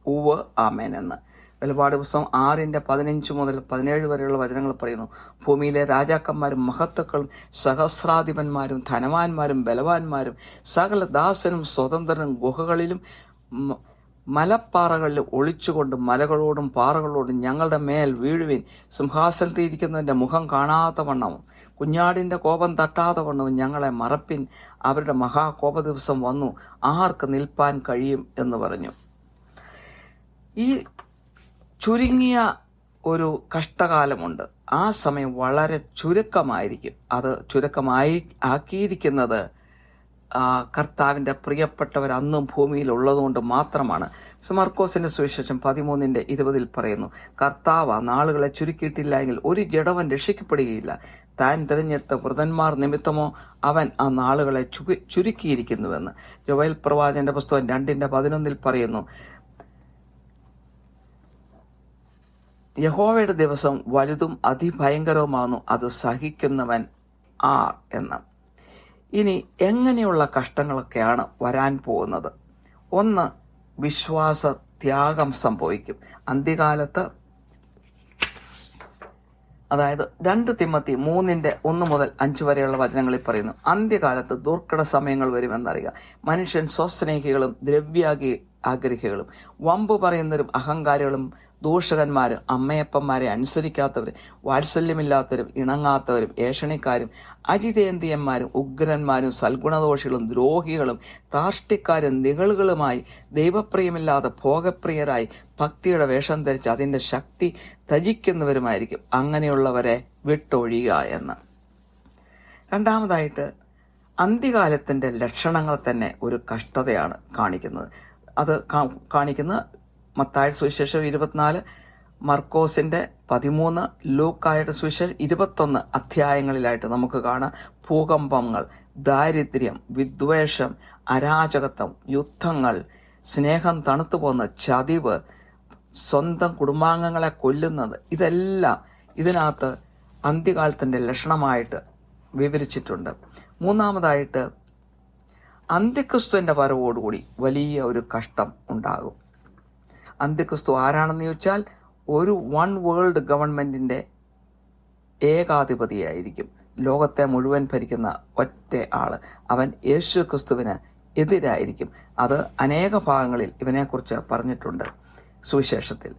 ഉവ്വ് ആമേൻ എന്ന്. വെളിപാട് പുസ്തകം 6:15 മുതൽ 17 വരെയുള്ള വചനങ്ങൾ പറയുന്നു, ഭൂമിയിലെ രാജാക്കന്മാരും മഹത്തുക്കളും സഹസ്രാധിപന്മാരും ധനവാന്മാരും ബലവാന്മാരും സകല ദാസനും സ്വതന്ത്രനും ഗുഹകളിലും മലപ്പാറകളിൽ ഒളിച്ചുകൊണ്ട് മലകളോടും പാറകളോടും ഞങ്ങളുടെ മേൽ വീഴുവിൻ, സിംഹാസനത്തിൽ ഇരിക്കുന്നതിൻ്റെ മുഖം കാണാത്ത വണ്ണവും കുഞ്ഞാടിൻ്റെ കോപം തട്ടാത്ത വണ്ണവും ഞങ്ങളെ മറപ്പിൻ, അവരുടെ മഹാകോപ ദിവസം വന്നു, ആർക്ക് നിൽപ്പാൻ കഴിയും എന്ന് പറഞ്ഞു. ഈ ചുരുങ്ങിയ ഒരു കഷ്ടകാലമുണ്ട്. ആ സമയം വളരെ ചുരുക്കമായിരിക്കും. അത് ആക്കിയിരിക്കുന്നത് കർത്താവിൻ്റെ പ്രിയപ്പെട്ടവർ അന്നും ഭൂമിയിൽ ഉള്ളതുകൊണ്ട് മാത്രമാണ്. മർക്കോസിന്റെ സുവിശേഷം 13:20 പറയുന്നു, കർത്താവ് നാളുകളെ ചുരുക്കിയിട്ടില്ല എങ്കിൽ ഒരു ജഡവൻ രക്ഷിക്കപ്പെടുകയില്ല. താൻ തിരഞ്ഞെടുത്ത വൃതന്മാർ നിമിത്തമോ അവൻ ആ നാളുകളെ ചുരുക്കിയിരിക്കുന്നുവെന്ന്. യോവേൽ പ്രവാചകന്റെ പുസ്തകം 2:11 പറയുന്നു, യഹോവയുടെ ദിവസം വലുതും അതിഭയങ്കരവുമാകുന്നു, അത് സഹിക്കുന്നവൻ ആർ എന്ന്. ഇനി എങ്ങനെയുള്ള കഷ്ടങ്ങളൊക്കെയാണ് വരാൻ പോകുന്നത്? ഒന്ന്, വിശ്വാസ ത്യാഗം സംഭവിക്കും അന്ത്യകാലത്ത്. അതായത് 2 തിമോത്തി 3:1 മുതൽ 5 വരെയുള്ള വചനങ്ങളിൽ പറയുന്നു, അന്ത്യകാലത്ത് ദുർഘട സമയങ്ങൾ വരുമെന്നറിയുക. മനുഷ്യൻ സ്വസ്നേഹികളും ആഗ്രഹികളും വമ്പ് പറയുന്നവരും അഹങ്കാരികളും ദൂഷകന്മാരും അമ്മയപ്പന്മാരെ അനുസരിക്കാത്തവരും വാത്സല്യമില്ലാത്തവരും ഇണങ്ങാത്തവരും ഏഷണിക്കാരും അജിതേന്ദ്രിയന്മാരും ഉഗ്രന്മാരും സൽഗുണദോഷികളും ദ്രോഹികളും താർഷ്ടിക്കാരും നിഗളുകളുമായി ദൈവപ്രിയമില്ലാതെ ഭോഗപ്രിയരായി ഭക്തിയുടെ വേഷം ധരിച്ച് അതിൻ്റെ ശക്തി ത്യജിക്കുന്നവരുമായിരിക്കും. അങ്ങനെയുള്ളവരെ വിട്ടൊഴിയുക എന്ന്. രണ്ടാമതായിട്ട്, അന്ത്യകാലത്തിൻ്റെ ലക്ഷണങ്ങൾ തന്നെ ഒരു കഷ്ടതയാണ് കാണിക്കുന്നത്. അത് കാണിക്കുന്ന മത്തായിയുടെ സുവിശേഷം 24, മർക്കോസിന്റെ 13, ലൂക്കായുടെ സുവിശേഷം 21 അധ്യായങ്ങളിലായിട്ട് നമുക്ക് കാണാം. ഭൂകമ്പങ്ങൾ, ദാരിദ്ര്യം, വിദ്വേഷം, അരാജകത്വം, യുദ്ധങ്ങൾ, സ്നേഹം തണുത്തുപോകുന്ന ചതിവ്, സ്വന്തം കുടുംബാംഗങ്ങളെ കൊല്ലുന്നത്, ഇതെല്ലാം ഇതിനകത്ത് അന്ത്യകാലത്തിൻ്റെ ലക്ഷണമായിട്ട് വിവരിച്ചിട്ടുണ്ട്. മൂന്നാമതായിട്ട്, അന്ത്യക്രിസ്തുവിൻ്റെ വരവോടുകൂടി വലിയ ഒരു കഷ്ടം ഉണ്ടാകും. അന്ത്യക്രിസ്തു ആരാണെന്ന് ചോദിച്ചാൽ ഒരു വൺ വേൾഡ് ഗവൺമെന്റിന്റെ ഏകാധിപതിയായിരിക്കും. ലോകത്തെ മുഴുവൻ ഭരിക്കുന്ന ഒറ്റ ആള്. അവൻ യേശു ക്രിസ്തുവിന് എതിരായിരിക്കും. അത് അനേക ഭാഗങ്ങളിൽ ഇവനെക്കുറിച്ച് പറഞ്ഞിട്ടുണ്ട് സുവിശേഷത്തിൽ.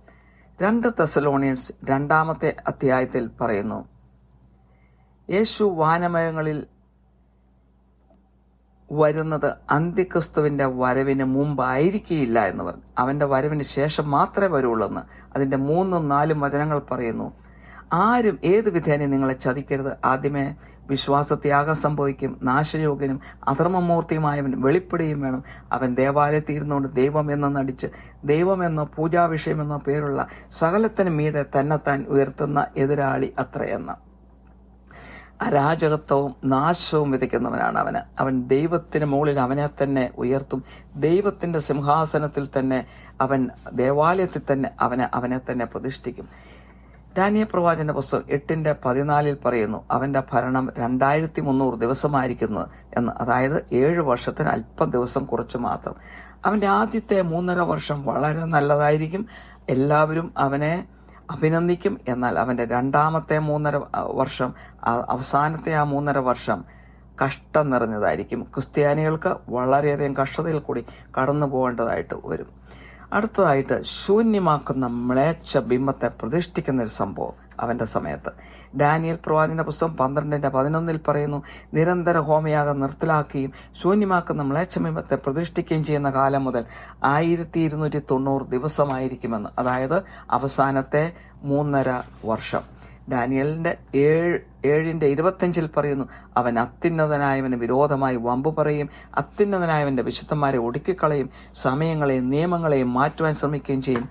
2 തെസ്സലോണിയൻസ് 2 അധ്യായത്തിൽ പറയുന്നു, യേശു വാനമയങ്ങളിൽ വരുന്നത് അന്ത്യക്രിസ്തുവിന്റെ വരവിന് മുമ്പായിരിക്കില്ല എന്ന് പറഞ്ഞു. അവന്റെ വരവിന് ശേഷം മാത്രമേ വരുള്ളൂ എന്ന് അതിന്റെ 3, 4 വചനങ്ങൾ പറയുന്നു. ആരും ഏത് വിധേന നിങ്ങളെ ചതിക്കരുത്. ആദ്യമേ വിശ്വാസത്യാഗം സംഭവിക്കും. നാശയോഗ്യനും അധർമ്മമൂർത്തിയുമായവൻ വെളിപ്പെടുകയും വേണം. അവൻ ദേവാലയത്തിൽ ഇരുന്നുകൊണ്ട് ദൈവം എന്ന് നടിച്ച് ദൈവമെന്നോ പൂജാവിഷയമെന്നോ പേരുള്ള സകലത്തിനും മീതെ തന്നെത്താൻ ഉയർത്തുന്ന എതിരാളി അത്രയെന്ന്. അരാജകത്വവും നാശവും വിതയ്ക്കുന്നവനാണ് അവൻ ദൈവത്തിന് മുകളിൽ അവനെ തന്നെ ഉയർത്തും. ദൈവത്തിൻ്റെ സിംഹാസനത്തിൽ തന്നെ അവൻ, ദേവാലയത്തിൽ തന്നെ അവനെ തന്നെ പ്രതിഷ്ഠിക്കും. ദാനിയേൽ പ്രവാചകന്റെ പുസ്തകം 8:14 പറയുന്നു, അവന്റെ ഭരണം 2300 ദിവസമായിരിക്കുന്നത് എന്ന്. അതായത് 7 വർഷത്തിന് അല്പം ദിവസം കുറച്ച് മാത്രം. അവന്റെ ആദ്യത്തെ 3.5 വർഷം വളരെ നല്ലതായിരിക്കും, എല്ലാവരും അവനെ അഭിനന്ദിക്കും. എന്നാൽ അവന്റെ രണ്ടാമത്തെ 3.5 വർഷം, അവസാനത്തെ ആ 3.5 വർഷം കഷ്ടം നിറഞ്ഞതായിരിക്കും. ക്രിസ്ത്യാനികൾക്ക് വളരെയധികം കഷ്ടതയിൽ കൂടി കടന്നു പോകേണ്ടതായിട്ട് വരും. അടുത്തതായിട്ട് ശൂന്യമാക്കുന്ന മ്ലേച്ഛ ബിംബത്തെ പ്രതിഷ്ഠിക്കുന്ന ഒരു സംഭവം അവന്റെ സമയത്ത്. ദാനിയേൽ പ്രവാചകന്റെ പുസ്തകം 12:11 പറയുന്നു, നിരന്തര ഹോമയാഗം നിർത്തലാക്കുകയും ശൂന്യമാക്കുന്ന മ്ലേച്ഛ ബിംബത്തെ പ്രതിഷ്ഠിക്കുകയും ചെയ്യുന്ന കാലം മുതൽ 1290 ദിവസമായിരിക്കുമെന്ന്. അതായത് അവസാനത്തെ 3.5 വർഷം. ദാനിയേലിന്റെ 7:25 പറയുന്നു, അവൻ അത്യുന്നതനായവന് വിരോധമായി വമ്പു പറയും, അത്യുന്നതനായവന്റെ വിശുദ്ധന്മാരെ ഒടുക്കിക്കളയും, സമയങ്ങളെയും നിയമങ്ങളെയും മാറ്റുവാൻ ശ്രമിക്കുകയും ചെയ്യും.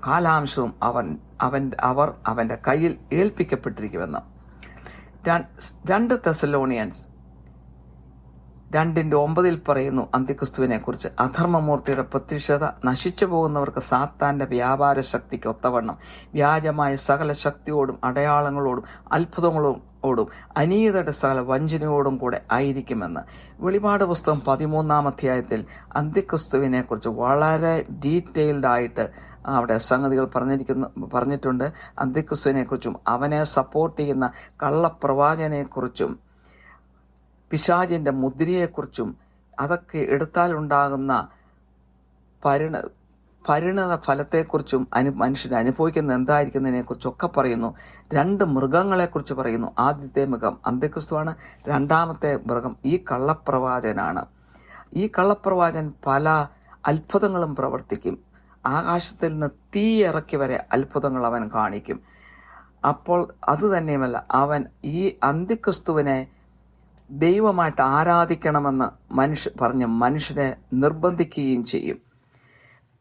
കാലാംശവും അവർ അവന്റെ കയ്യിൽ ഏൽപ്പിക്കപ്പെട്ടിരിക്കുമെന്ന്. 2 തെസ്സലോണിയൻസ് 2:9 പറയുന്നു അന്തിക്രിസ്തുവിനെ കുറിച്ച്, അധർമ്മമൂർത്തിയുടെ പ്രത്യക്ഷത നശിച്ചു പോകുന്നവർക്ക് സാത്താന്റെ വ്യാപാര ശക്തിക്ക് ഒത്തവണ്ണം വ്യാജമായ സകല ശക്തിയോടും അടയാളങ്ങളോടും അത്ഭുതങ്ങളോടും അനീതയുടെ സകല വഞ്ചനയോടും കൂടെ ആയിരിക്കുമെന്ന്. വെളിപാട് പുസ്തകം 13-ാം അന്തിക്രിസ്തുവിനെ കുറിച്ച് വളരെ ഡീറ്റെയിൽഡ് ആയിട്ട് അവിടെ സംഗതികൾ പറഞ്ഞിട്ടുണ്ട്. അന്തിക്രിസ്തുവിനെ കുറിച്ചും അവനെ സപ്പോർട്ട് ചെയ്യുന്ന കള്ളപ്രവാചകനെക്കുറിച്ചും പിശാചിന്റെ മുദ്രയെക്കുറിച്ചും അതൊക്കെ എടുത്താലുണ്ടാകുന്ന പരിണത ഫലത്തെക്കുറിച്ചും മനുഷ്യൻ അനുഭവിക്കുന്ന എന്തായിരിക്കുന്നതിനെക്കുറിച്ചൊക്കെ പറയുന്നു. 2 മൃഗങ്ങളെക്കുറിച്ച് പറയുന്നു. ആദ്യത്തെ മൃഗം അന്ത്യക്രിസ്തുവാണ്, രണ്ടാമത്തെ മൃഗം ഈ കള്ളപ്രവാചകനാണ്. ഈ കള്ളപ്രവാചകൻ പല അത്ഭുതങ്ങളും പ്രവർത്തിക്കും. ആകാശത്തിൽ നിന്ന് തീ ഇറക്കി വരെ അത്ഭുതങ്ങൾ അവൻ കാണിക്കും. അപ്പോൾ അതുതന്നെയുമല്ല, അവൻ ഈ അന്ത്യക്രിസ്തുവിനെ ദൈവമായിട്ട് ആരാധിക്കണമെന്ന് മനുഷ്യനെ നിർബന്ധിക്കുകയും ചെയ്യും.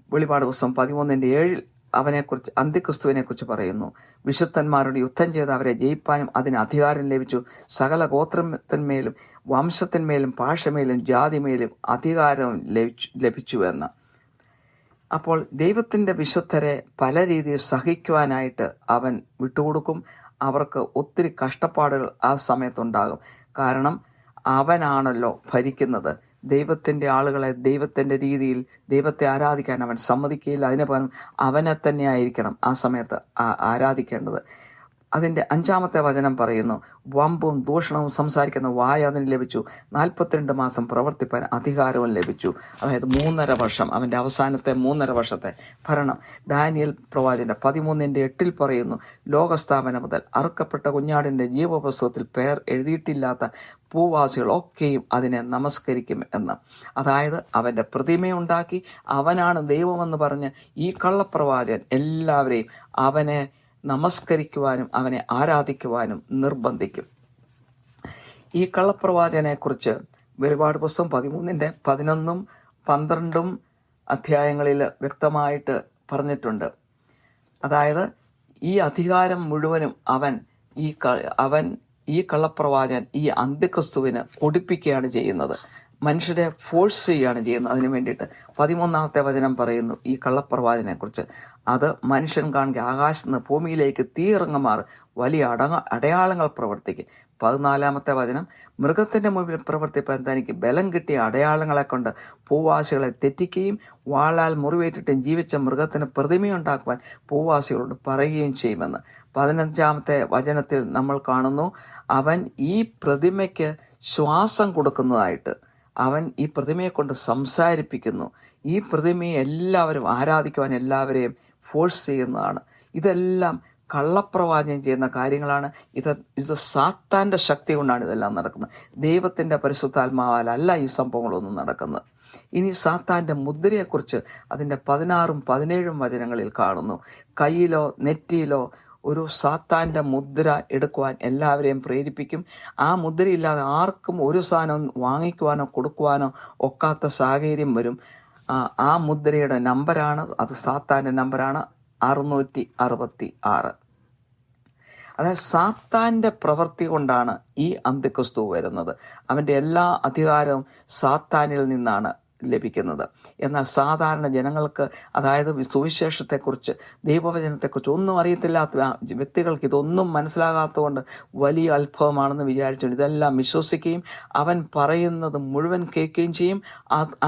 വെളിപാട് പുസ്തകം 13:7 അവനെക്കുറിച്ച്, അന്ത്യക്രിസ്തുവിനെ കുറിച്ച് പറയുന്നു, വിശുദ്ധന്മാരോട് യുദ്ധം ചെയ്ത് അവരെ ജയിപ്പാനും അതിന് അധികാരം ലഭിച്ചു, സകല ഗോത്രത്തിന്മേലും വംശത്തിന്മേലും ഭാഷമേലും ജാതിമേലും അധികാരം ലഭിച്ചു എന്ന്. അപ്പോൾ ദൈവത്തിൻ്റെ വിശുദ്ധരെ പല രീതിയിൽ സഹിക്കുവാനായിട്ട് അവൻ വിട്ടുകൊടുക്കും. അവർക്ക് ഒത്തിരി കഷ്ടപ്പാടുകൾ ആ സമയത്തുണ്ടാകും. കാരണം അവനാണല്ലോ ഭരിക്കുന്നത്. ദൈവത്തിൻ്റെ ആളുകളെ ദൈവത്തിൻ്റെ രീതിയിൽ ദൈവത്തെ ആരാധിക്കാൻ അവൻ സമ്മതിക്കുകയില്ല. അതിന് പകരം അവനെ തന്നെ ആയിരിക്കണം ആ സമയത്ത് ആരാധിക്കേണ്ടത്. അതിൻ്റെ 5-ാമത്തെ വചനം പറയുന്നു, വമ്പും ദൂഷണവും സംസാരിക്കുന്ന വായ അതിന് ലഭിച്ചു, 42 മാസം പ്രവർത്തിപ്പാൻ അധികാരവും ലഭിച്ചു. അതായത് 3.5 വർഷം, അവൻ്റെ അവസാനത്തെ 3.5 വർഷത്തെ ഭരണം. ദാനിയേൽ പ്രവാചകന്റെ 13:8 പറയുന്നു, ലോകസ്ഥാപനം മുതൽ അറുക്കപ്പെട്ട കുഞ്ഞാടിൻ്റെ ജീവപുസ്തകത്തിൽ പേർ എഴുതിയിട്ടില്ലാത്ത ഭൂവാസികളൊക്കെയും അതിനെ നമസ്കരിക്കും എന്ന്. അതായത് അവൻ്റെ പ്രതിമയുണ്ടാക്കി അവനാണ് ദൈവമെന്ന് പറഞ്ഞ് ഈ കള്ളപ്രവാചകൻ എല്ലാവരെയും അവനെ നമസ്കരിക്കുവാനും അവനെ ആരാധിക്കുവാനും നിർബന്ധിക്കും. ഈ കള്ളപ്രവാചകനെ കുറിച്ച് വെളിപാട് പുസ്തകം 13:11, 12 അധ്യായങ്ങളിൽ വ്യക്തമായിട്ട് പറഞ്ഞിട്ടുണ്ട്. അതായത് ഈ അധികാരം മുഴുവനും അവൻ ഈ കള്ളപ്രവാചകൻ ഈ അന്ത്യക്രിസ്തുവിന് കൊടുപ്പിക്കുകയാണ് ചെയ്യുന്നത്. മനുഷ്യരെ ഫോഴ്സ് ചെയ്യുകയാണ് ചെയ്യുന്നത് അതിനു വേണ്ടിയിട്ട്. 13-ാമത്തെ വചനം പറയുന്നു ഈ കള്ളപ്രവാചകനെ കുറിച്ച്, അത് മനുഷ്യൻ കാണുക ആകാശത്ത് നിന്ന് ഭൂമിയിലേക്ക് തീ ഇറങ്ങുമാർ വലിയ അടയാളങ്ങൾ പ്രവർത്തിക്കും. 14-ാമത്തെ വചനം, മൃഗത്തിൻ്റെ മുമ്പിൽ പ്രവർത്തിപ്പാൻ തനിക്ക് ബലം കിട്ടിയ അടയാളങ്ങളെ കൊണ്ട് ഭൂവാസികളെ തെറ്റിക്കുകയും വാളാൽ മുറിവേറ്റിട്ടും ജീവിച്ച മൃഗത്തിന് പ്രതിമയുണ്ടാക്കുവാൻ ഭൂവാസികളോട് പറയുകയും ചെയ്യുമെന്ന്. 15-ാമത്തെ വചനത്തിൽ നമ്മൾ കാണുന്നു, അവൻ ഈ പ്രതിമയ്ക്ക് ശ്വാസം കൊടുക്കുന്നതായിട്ട് അവൻ ഈ പ്രതിമയെ കൊണ്ട് സംസാരിപ്പിക്കുന്നു. ഈ പ്രതിമയെ എല്ലാവരും ആരാധിക്കുവാൻ എല്ലാവരെയും ഫോഴ്സ് ചെയ്യുന്നതാണ്. ഇതെല്ലാം കള്ളപ്രവാചകം ചെയ്യുന്ന കാര്യങ്ങളാണ്. ഇത് സാത്താൻ്റെ ശക്തി കൊണ്ടാണ് ഇതെല്ലാം നടക്കുന്നത്. ദൈവത്തിൻ്റെ പരിശുദ്ധാത്മാവാലല്ല ഈ സംഭവങ്ങളൊന്നും നടക്കുന്നത്. ഇനി സാത്താൻ്റെ മുദ്രയെക്കുറിച്ച് അതിൻ്റെ 16ഉം 17ഉം വചനങ്ങളിൽ കാണുന്നു. കയ്യിലോ നെറ്റിയിലോ ഒരു സാത്താൻ്റെ മുദ്ര എടുക്കുവാൻ എല്ലാവരെയും പ്രേരിപ്പിക്കും. ആ മുദ്രയില്ലാതെ ആർക്കും ഒരു സാധനം വാങ്ങിക്കുവാനോ കൊടുക്കുവാനോ ഒക്കാത്ത സാഹചര്യം വരും. ആ മുദ്രയുടെ നമ്പറാണ്, അത് സാത്താൻ്റെ നമ്പറാണ് 666. അതായത് സാത്താൻ്റെ പ്രവൃത്തി കൊണ്ടാണ് ഈ അന്ത്യക്രിസ്തു വരുന്നത്. അവൻ്റെ എല്ലാ അധികാരവും സാത്താനിൽ നിന്നാണ് ലഭിക്കുന്നത്. എന്നാൽ സാധാരണ ജനങ്ങൾക്ക്, അതായത് സുവിശേഷത്തെക്കുറിച്ച്, ദൈവവചനത്തെക്കുറിച്ച് ഒന്നും അറിയത്തില്ലാത്ത വ്യക്തികൾക്ക് ഇതൊന്നും മനസ്സിലാകാത്തതുകൊണ്ട് വലിയ അത്ഭുതമാണെന്ന് വിചാരിച്ചുകൊണ്ട് ഇതെല്ലാം വിശ്വസിക്കുകയും അവൻ പറയുന്നത് മുഴുവൻ കേൾക്കുകയും ചെയ്യും.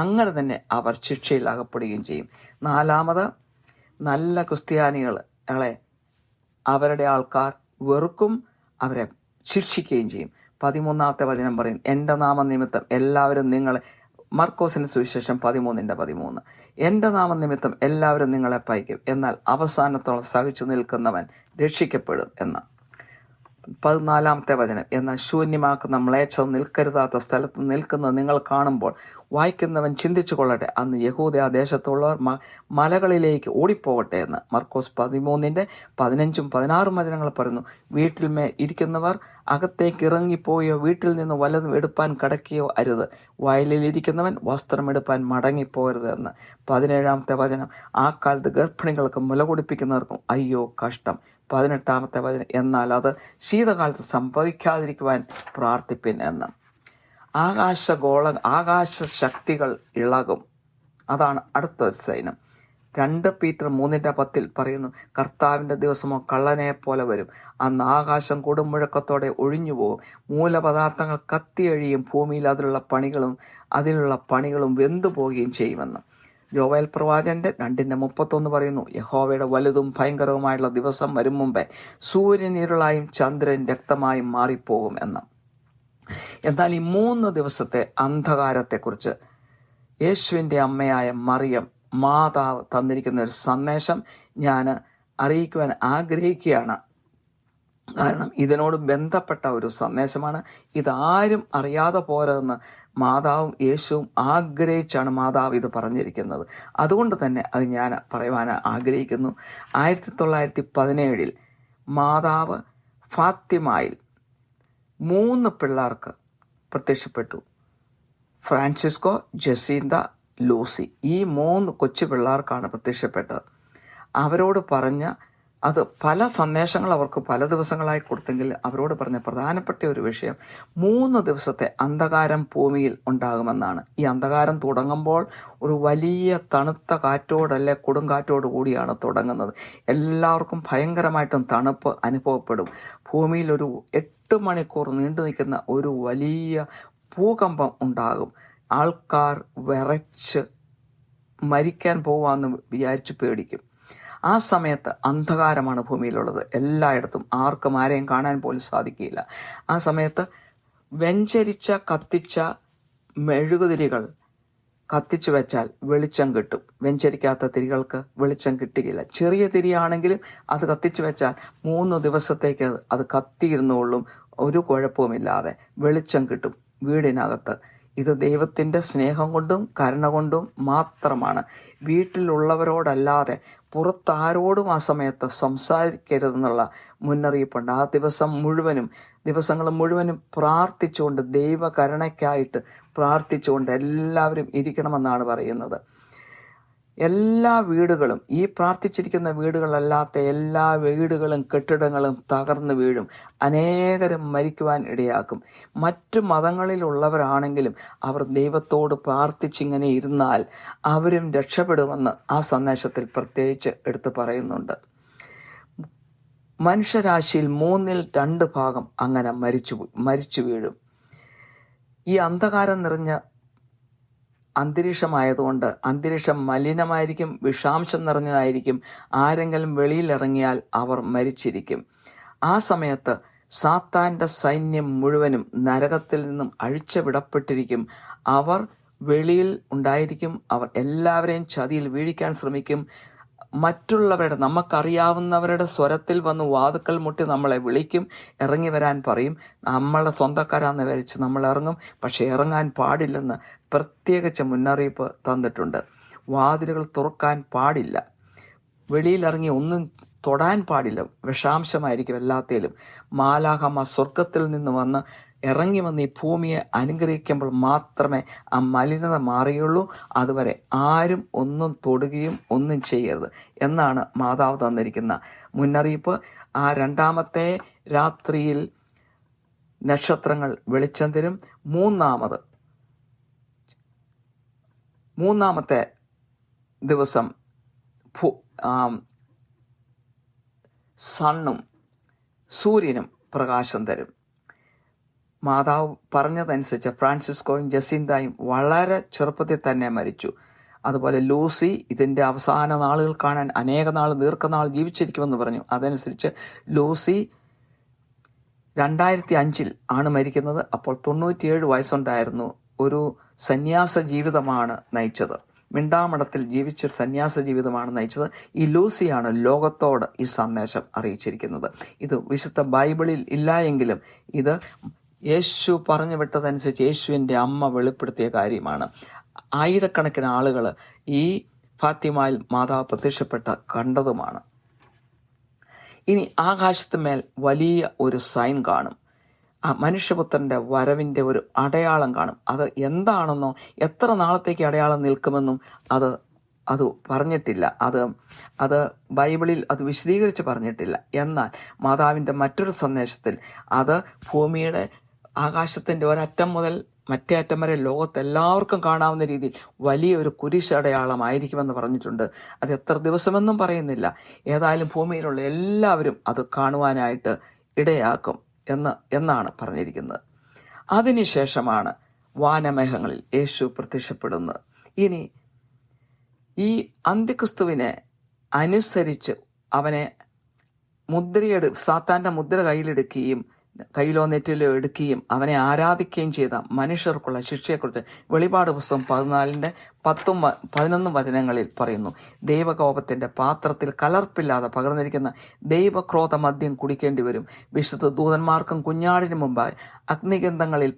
അങ്ങനെ തന്നെ അവർ ശിക്ഷയിൽ അകപ്പെടുകയും ചെയ്യും. നാലാമത്, നല്ല ക്രിസ്ത്യാനികളെ അവരുടെ ആൾക്കാർ വെറുക്കും, അവരെ ശിക്ഷിക്കുകയും ചെയ്യും. 13-ാമത്തെ വചനം പറയും, എൻ്റെ നാമനിമിത്തം എല്ലാവരും നിങ്ങളെ, മർക്കോസിന് സുവിശേഷം 13:13, എൻ്റെ നാമനിമിത്തം എല്ലാവരും നിങ്ങളെ പഴിക്കും, എന്നാൽ അവസാനത്തോളം സഹിച്ചു നിൽക്കുന്നവൻ രക്ഷിക്കപ്പെടും എന്ന്. 14-ാമത്തെ വചനം, എന്നാൽ ശൂന്യമാക്കുന്ന മ്ലേച്ഛത നിൽക്കരുതാത്ത സ്ഥലത്ത് നിൽക്കുന്നത് നിങ്ങൾ കാണുമ്പോൾ വായിക്കുന്നവൻ ചിന്തിച്ചു കൊള്ളട്ടെ, അന്ന് യഹൂദ ദേശത്തുള്ളവർ മലകളിലേക്ക് ഓടിപ്പോകട്ടെ എന്ന്. മർക്കോസ് 13:15-16 വചനങ്ങൾ പറയുന്നു, വീട്ടിൽ ഇരിക്കുന്നവർ അകത്തേക്ക് ഇറങ്ങിപ്പോയോ വീട്ടിൽ നിന്ന് വല്ലതും എടുപ്പാൻ കടക്കുകയോ അരുത്, വയലിലിരിക്കുന്നവൻ വസ്ത്രം എടുപ്പാൻ മടങ്ങിപ്പോകരുത് എന്ന്. 17-ാമത്തെ വചനം, ആ കാലത്ത് ഗർഭിണികൾക്കും മുല കുടിപ്പിക്കുന്നവർക്കും അയ്യോ കഷ്ടം. 18-ാമത്തെ വചനം, എന്നാൽ അത് ശീതകാലത്ത് സംഭവിക്കാതിരിക്കുവാൻ പ്രാർത്ഥിപ്പിൻ എന്ന്. ആകാശ ശക്തികൾ ഇളകും. അതാണ് അടുത്ത സൈനം. 2 പീറ്റർ 3:10 പറയുന്നു, കർത്താവിൻ്റെ ദിവസമോ കള്ളനെ പോലെ വരും, അന്ന് ആകാശം കൊടുമുഴക്കത്തോടെ ഒഴിഞ്ഞുപോകും, മൂലപദാർത്ഥങ്ങൾ കത്തിയഴിയും, ഭൂമിയിൽ അതിലുള്ള പണികളും വെന്തുപോകുകയും ചെയ്യുമെന്ന്. യോവേൽ പ്രവാചകന്റെ 2:31 പറയുന്നു, യഹോവയുടെ വലുതും ഭയങ്കരവുമായുള്ള ദിവസം വരും മുമ്പേ സൂര്യൻ ഇരുളായും ചന്ദ്രൻ രക്തമായും മാറിപ്പോകും എന്ന്. എന്നാൽ ഈ 3 ദിവസത്തെ അന്ധകാരത്തെക്കുറിച്ച് യേശുവിൻ്റെ അമ്മയായ മറിയം മാതാവ് തന്നിരിക്കുന്ന ഒരു സന്ദേശം ഞാൻ അറിയിക്കുവാൻ ആഗ്രഹിക്കുകയാണ്. കാരണം ഇതിനോട് ബന്ധപ്പെട്ട ഒരു സന്ദേശമാണ്. ഇതാരും അറിയാതെ പോരെന്ന് മാതാവും യേശുവും ആഗ്രഹിച്ചാണ് മാതാവ് ഇത് പറഞ്ഞിരിക്കുന്നത്. അതുകൊണ്ട് തന്നെ അത് ഞാൻ പറയുവാൻ ആഗ്രഹിക്കുന്നു. 1917 മാതാവ് ഫാത്തിമയിൽ 3 പിള്ളേർക്ക് പ്രത്യക്ഷപ്പെട്ടു. ഫ്രാൻസിസ്കോ, ജസീന്ത, ലൂസി, ഈ 3 കൊച്ചു പിള്ളേർക്കാണ് പ്രത്യക്ഷപ്പെട്ടത്. അവരോട് പറഞ്ഞ അത് പല സന്ദേശങ്ങൾ അവർക്ക് പല ദിവസങ്ങളായി കൊടുത്തെങ്കിൽ അവരോട് പറഞ്ഞ പ്രധാനപ്പെട്ട ഒരു വിഷയം 3 ദിവസത്തെ അന്ധകാരം ഭൂമിയിൽ ഉണ്ടാകുമെന്നാണ്. ഈ അന്ധകാരം തുടങ്ങുമ്പോൾ ഒരു വലിയ തണുത്ത കാറ്റോടല്ലേ കൊടുങ്കാറ്റോട് കൂടിയാണ് തുടങ്ങുന്നത്. എല്ലാവർക്കും ഭയങ്കരമായിട്ടും തണുപ്പ് അനുഭവപ്പെടും. ഭൂമിയിൽ ഒരു 8 മണിക്കൂർ നീണ്ടു നിൽക്കുന്ന ഒരു വലിയ ഭൂകമ്പം ഉണ്ടാകും. ആൾക്കാർ വിറച്ച് മരിക്കാൻ പോവാന്ന് വിചാരിച്ച് പേടിക്കും. ആ സമയത്ത് അന്ധകാരമാണ് ഭൂമിയിലുള്ളത് എല്ലായിടത്തും. ആർക്കും ആരെയും കാണാൻ പോലും സാധിക്കില്ല. ആ സമയത്ത് കത്തിച്ച മെഴുകുതിരികൾ കത്തിച്ചു വെച്ചാൽ വെളിച്ചം കിട്ടും. വെഞ്ചരിക്കാത്ത തിരികൾക്ക് വെളിച്ചം കിട്ടുകയില്ല. ചെറിയ തിരിയാണെങ്കിലും അത് കത്തിച്ചു വെച്ചാൽ 3 ദിവസത്തേക്ക് അത് കത്തിയിരുന്നുകൊള്ളും, ഒരു കുഴപ്പവുമില്ലാതെ വെളിച്ചം കിട്ടും വീടിനകത്ത്. ഇത് ദൈവത്തിൻ്റെ സ്നേഹം കൊണ്ടും കരുണ കൊണ്ടും മാത്രമാണ്. വീട്ടിലുള്ളവരോടല്ലാതെ പുറത്താരോടും ആ സമയത്ത് സംസാരിക്കരുതെന്നുള്ള മുന്നറിയിപ്പുണ്ട്. ആ ദിവസങ്ങൾ മുഴുവനും പ്രാർത്ഥിച്ചുകൊണ്ട്, ദൈവകരുണയ്ക്കായിട്ട് പ്രാർത്ഥിച്ചുകൊണ്ട് എല്ലാവരും ഇരിക്കണമെന്നാണ് പറയുന്നത്. എല്ലാ വീടുകളും, ഈ പ്രാർത്ഥിച്ചിരിക്കുന്ന വീടുകളല്ലാത്ത എല്ലാ വീടുകളും കെട്ടിടങ്ങളും തകർന്നു വീഴും, അനേകരും മരിക്കുവാൻ ഇടയാക്കും. മറ്റു മതങ്ങളിലുള്ളവരാണെങ്കിലും അവർ ദൈവത്തോട് പ്രാർത്ഥിച്ചിങ്ങനെ ഇരുന്നാൽ അവരും രക്ഷപ്പെടുമെന്ന് ആ സന്ദേശത്തിൽ പ്രത്യേകിച്ച് എടുത്തു പറയുന്നുണ്ട്. മനുഷ്യരാശിയിൽ 2 ഭാഗം അങ്ങനെ മരിച്ചു വീഴും. ഈ അന്ധകാരം നിറഞ്ഞ അന്തരീക്ഷമായതുകൊണ്ട് അന്തരീക്ഷം മലിനമായിരിക്കും, വിഷാംശം നിറഞ്ഞതായിരിക്കും. ആരെങ്കിലും വെളിയിലിറങ്ങിയാൽ അവർ മരിച്ചിരിക്കും. ആ സമയത്ത് സാത്താൻ്റെ സൈന്യം മുഴുവനും നരകത്തിൽ നിന്നും അഴിച്ചുവിടപ്പെട്ടിരിക്കും. അവർ വെളിയിൽ ഉണ്ടായിരിക്കും. അവർ എല്ലാവരെയും ചതിയിൽ വീഴിക്കാൻ ശ്രമിക്കും. മറ്റുള്ളവരുടെ, നമുക്കറിയാവുന്നവരുടെ സ്വരത്തിൽ വന്ന് വാതുക്കൽ മുട്ടി നമ്മളെ വിളിക്കും, ഇറങ്ങി വരാൻ പറയും. നമ്മളെ സ്വന്തക്കാരാന്ന് വിചാരിച്ച് നമ്മൾ ഇറങ്ങും. പക്ഷെ ഇറങ്ങാൻ പാടില്ലെന്ന് പ്രത്യേകിച്ച് മുന്നറിയിപ്പ് തന്നിട്ടുണ്ട്. വാതിലുകൾ തുറക്കാൻ പാടില്ല, വെളിയിലിറങ്ങി ഒന്നും തൊടാൻ പാടില്ല, വിഷാംശമായിരിക്കും എല്ലാത്തേലും. മാലാഖമാർ സ്വർഗത്തിൽ നിന്ന് ഇറങ്ങി വന്ന് ഈ ഭൂമിയെ അനുഗ്രഹിക്കുമ്പോൾ മാത്രമേ ആ മലിനത മാറുകയുള്ളൂ. അതുവരെ ആരും ഒന്നും തൊടുകയും ഒന്നും ചെയ്യരുത് എന്നാണ് മാതാവ് തന്നിരിക്കുന്ന മുന്നറിയിപ്പ്. ആ രണ്ടാമത്തെ രാത്രിയിൽ നക്ഷത്രങ്ങൾ വെളിച്ചം തരും. മൂന്നാമത്തെ ദിവസം സണ്ണും സൂര്യനും പ്രകാശം തരും. മാതാവ് പറഞ്ഞതനുസരിച്ച് ഫ്രാൻസിസ്കോയും ജസീന്തയും വളരെ ചെറുപ്പത്തിൽ തന്നെ മരിച്ചു. അതുപോലെ ലൂസി ഇതിൻ്റെ അവസാന നാളുകൾ കാണാൻ അനേക നാൾ ദീർഘനാൾ ജീവിച്ചിരിക്കുമെന്ന് പറഞ്ഞു. അതനുസരിച്ച് ലൂസി 2005 ആണ് മരിക്കുന്നത്. അപ്പോൾ 97 വയസ്സുണ്ടായിരുന്നു. ഒരു സന്യാസ ജീവിതമാണ് നയിച്ചത്. മിണ്ടാമഠത്തിൽ ജീവിച്ചൊരു സന്യാസ ജീവിതമാണ് നയിച്ചത്. ഈ ലൂസിയാണ് ലോകത്തോട് ഈ സന്ദേശം അറിയിച്ചിരിക്കുന്നത്. ഇത് വിശുദ്ധ ബൈബിളിൽ ഇല്ല എങ്കിലും ഇത് യേശു പറഞ്ഞു വിട്ടതനുസരിച്ച് യേശുവിൻ്റെ അമ്മ വെളിപ്പെടുത്തിയ കാര്യമാണ്. ആയിരക്കണക്കിന് ആളുകൾ ഈ ഫാത്തിമയിൽ മാതാവ് പ്രത്യക്ഷപ്പെട്ട കണ്ടതുമാണ്. ഇനി ആകാശത്തുമേൽ വലിയ ഒരു സൈൻ കാണും. ആ മനുഷ്യപുത്രൻ്റെ വരവിൻ്റെ ഒരു അടയാളം കാണും. അത് എന്താണെന്നോ എത്ര നാളത്തേക്ക് അടയാളം നിൽക്കുമെന്നും അത് പറഞ്ഞിട്ടില്ല. അത് ബൈബിളിൽ അത് വിശദീകരിച്ച് പറഞ്ഞിട്ടില്ല. എന്നാൽ മാതാവിൻ്റെ മറ്റൊരു സന്ദേശത്തിൽ അത് ഭൂമിയുടെ ആകാശത്തിൻ്റെ ഒരറ്റം മുതൽ മറ്റേ അറ്റം വരെ ലോകത്തെല്ലാവർക്കും കാണാവുന്ന രീതിയിൽ വലിയൊരു കുരിശടയാളമായിരിക്കുമെന്ന് പറഞ്ഞിട്ടുണ്ട്. അത് എത്ര ദിവസമെന്നും പറയുന്നില്ല. ഏതായാലും ഭൂമിയിലുള്ള എല്ലാവരും അത് കാണുവാനായിട്ട് ഇടയാക്കും എന്നാണ് പറഞ്ഞിരിക്കുന്നത്. അതിനുശേഷമാണ് വാനമേഘങ്ങളിൽ യേശു പ്രത്യക്ഷപ്പെടുന്നത്. ഇനി ഈ അന്ത്യക്രിസ്തുവിനെ അനുസരിച്ച് അവനെ സാത്താൻ്റെ മുദ്ര കയ്യിലോ നെറ്റിലോ എടുക്കുകയും അവനെ ആരാധിക്കുകയും ചെയ്ത മനുഷ്യർക്കുള്ള ശിക്ഷയെക്കുറിച്ച് വെളിപാട് പുസ്തകം 14-11 വചനങ്ങളിൽ പറയുന്നു. ദൈവകോപത്തിന്റെ പാത്രത്തിൽ കലർപ്പില്ലാതെ പകർന്നിരിക്കുന്ന ദൈവക്രോധ മദ്യം കുടിക്കേണ്ടി വരും. വിശുദ്ധ ദൂതന്മാർക്കും കുഞ്ഞാടിനും മുമ്പായി അഗ്നിഗന്ധങ്ങളിൽ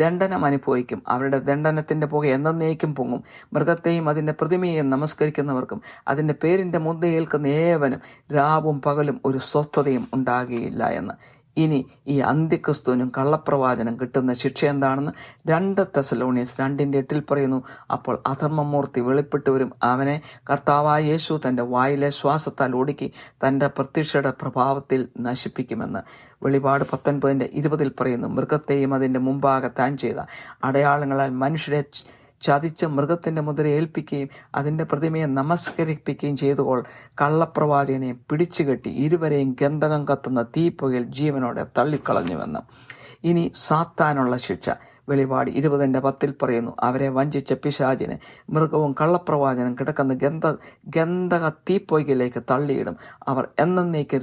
ദണ്ഡനം അനുഭവിക്കും. അവരുടെ ദണ്ഡനത്തിന്റെ പുക എന്നേക്കും പൊങ്ങും. മൃഗത്തെയും അതിന്റെ പ്രതിമയെയും നമസ്കരിക്കുന്നവർക്കും അതിന്റെ പേരിന്റെ മുദ്രയേൽക്കുന്ന ഏവനും രാവും പകലും ഒരു സ്വസ്ഥതയും ഉണ്ടാകുകയില്ല എന്ന്. ഇനി ഈ അന്ത്യക്രിസ്തുവിനും കള്ളപ്രവാചനം കിട്ടുന്ന ശിക്ഷ എന്താണെന്ന് 2 തെസ്സലോനിയൻസ് 2:8 പറയുന്നു. അപ്പോൾ അധർമ്മമൂർത്തി വെളിപ്പെട്ടു വരും. അവനെ കർത്താവായ യേശു തൻ്റെ വായിലെ ശ്വാസത്താൽ ഒടുക്കി തൻ്റെ പ്രത്യക്ഷയുടെ പ്രഭാവത്തിൽ നശിപ്പിക്കുമെന്ന്. വെളിപാട് 19:20 പറയുന്നു. മൃഗത്തെയും അതിൻ്റെ മുമ്പാകെ താൻ ചെയ്ത അടയാളങ്ങളാൽ മനുഷ്യരെ ചതിച്ച് മൃഗത്തിൻ്റെ മുദ്ര ഏൽപ്പിക്കുകയും അതിൻ്റെ പ്രതിമയെ നമസ്കരിപ്പിക്കുകയും ചെയ്തുകൊൾ കള്ളപ്രവാചകനെ പിടിച്ചുകെട്ടി ഇരുവരെയും ഗന്ധകം കത്തുന്ന തീപ്പുകയിൽ ജീവനോടെ തള്ളിക്കളഞ്ഞുവെന്ന്. ഇനി സാത്താനുള്ള ശിക്ഷ വെളിപാട് 20:10 പറയുന്നു. അവരെ വഞ്ചിച്ച പിശാചിന് മൃഗവും കള്ളപ്രവാചനം കിടക്കുന്ന ഗന്ധക തീപ്പൊയ്കയിലേക്ക് തള്ളിയിടും. അവർ എന്നേക്ക്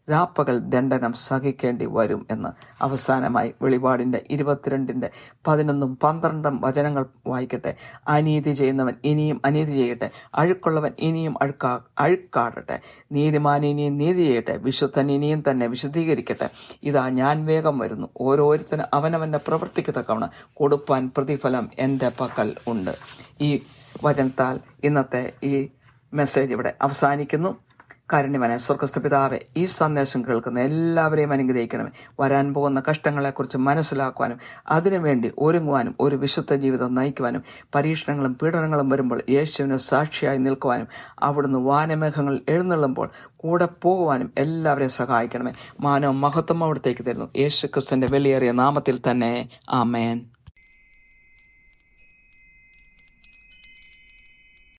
രാപ്പകൽ ദണ്ഡനം സഹിക്കേണ്ടി വരും എന്ന്. അവസാനമായി വെളിപാടിൻ്റെ 22:11-12 വചനങ്ങൾ വായിക്കട്ടെ. അനീതി ചെയ്യുന്നവൻ ഇനിയും അനീതി ചെയ്യട്ടെ, അഴുക്കുള്ളവൻ ഇനിയും അഴുക്കാടട്ടെ, നീതിമാൻ ഇനിയും നീതി ചെയ്യട്ടെ, വിശുദ്ധൻ ഇനിയും തന്നെ വിശുദ്ധീകരിക്കട്ടെ. ഇതാ ഞാൻ വേഗം വരുന്നു. ഓരോരുത്തരും അവനവൻ്റെ പ്രവൃത്തിക്ക് തക്കവണ്ണം കൊടുപ്പാൻ പ്രതിഫലം എൻ്റെ പക്കൽ ഉണ്ട്. ഈ വചനത്താൽ ഇന്നത്തെ ഈ മെസ്സേജ് ഇവിടെ അവസാനിക്കുന്നു. കാരുണ്യവാനായ സ്വർഗ്ഗസ്ഥ പിതാവേ, ഈ സന്ദേശം കേൾക്കുന്ന എല്ലാവരെയും അനുഗ്രഹിക്കണമേ. വരാൻ പോകുന്ന കഷ്ടങ്ങളെക്കുറിച്ച് മനസ്സിലാക്കുവാനും അതിനുവേണ്ടി ഒരുങ്ങുവാനും ഒരു വിശുദ്ധ ജീവിതം നയിക്കുവാനും പരീക്ഷണങ്ങളും പീഡനങ്ങളും വരുമ്പോൾ യേശുവിന് സാക്ഷിയായി നിൽക്കുവാനും അവിടുന്ന് വാനമേഘങ്ങളിൽ എഴുന്നള്ളുമ്പോൾ കൂടെ പോകുവാനും എല്ലാവരെയും സഹായിക്കണമേ. മാനവും മഹത്വം അവിടത്തേക്ക് തരുന്നു. യേശു ക്രിസ്തുവിന്റെ വിലയേറിയ നാമത്തിൽ തന്നെ. ആമേൻ.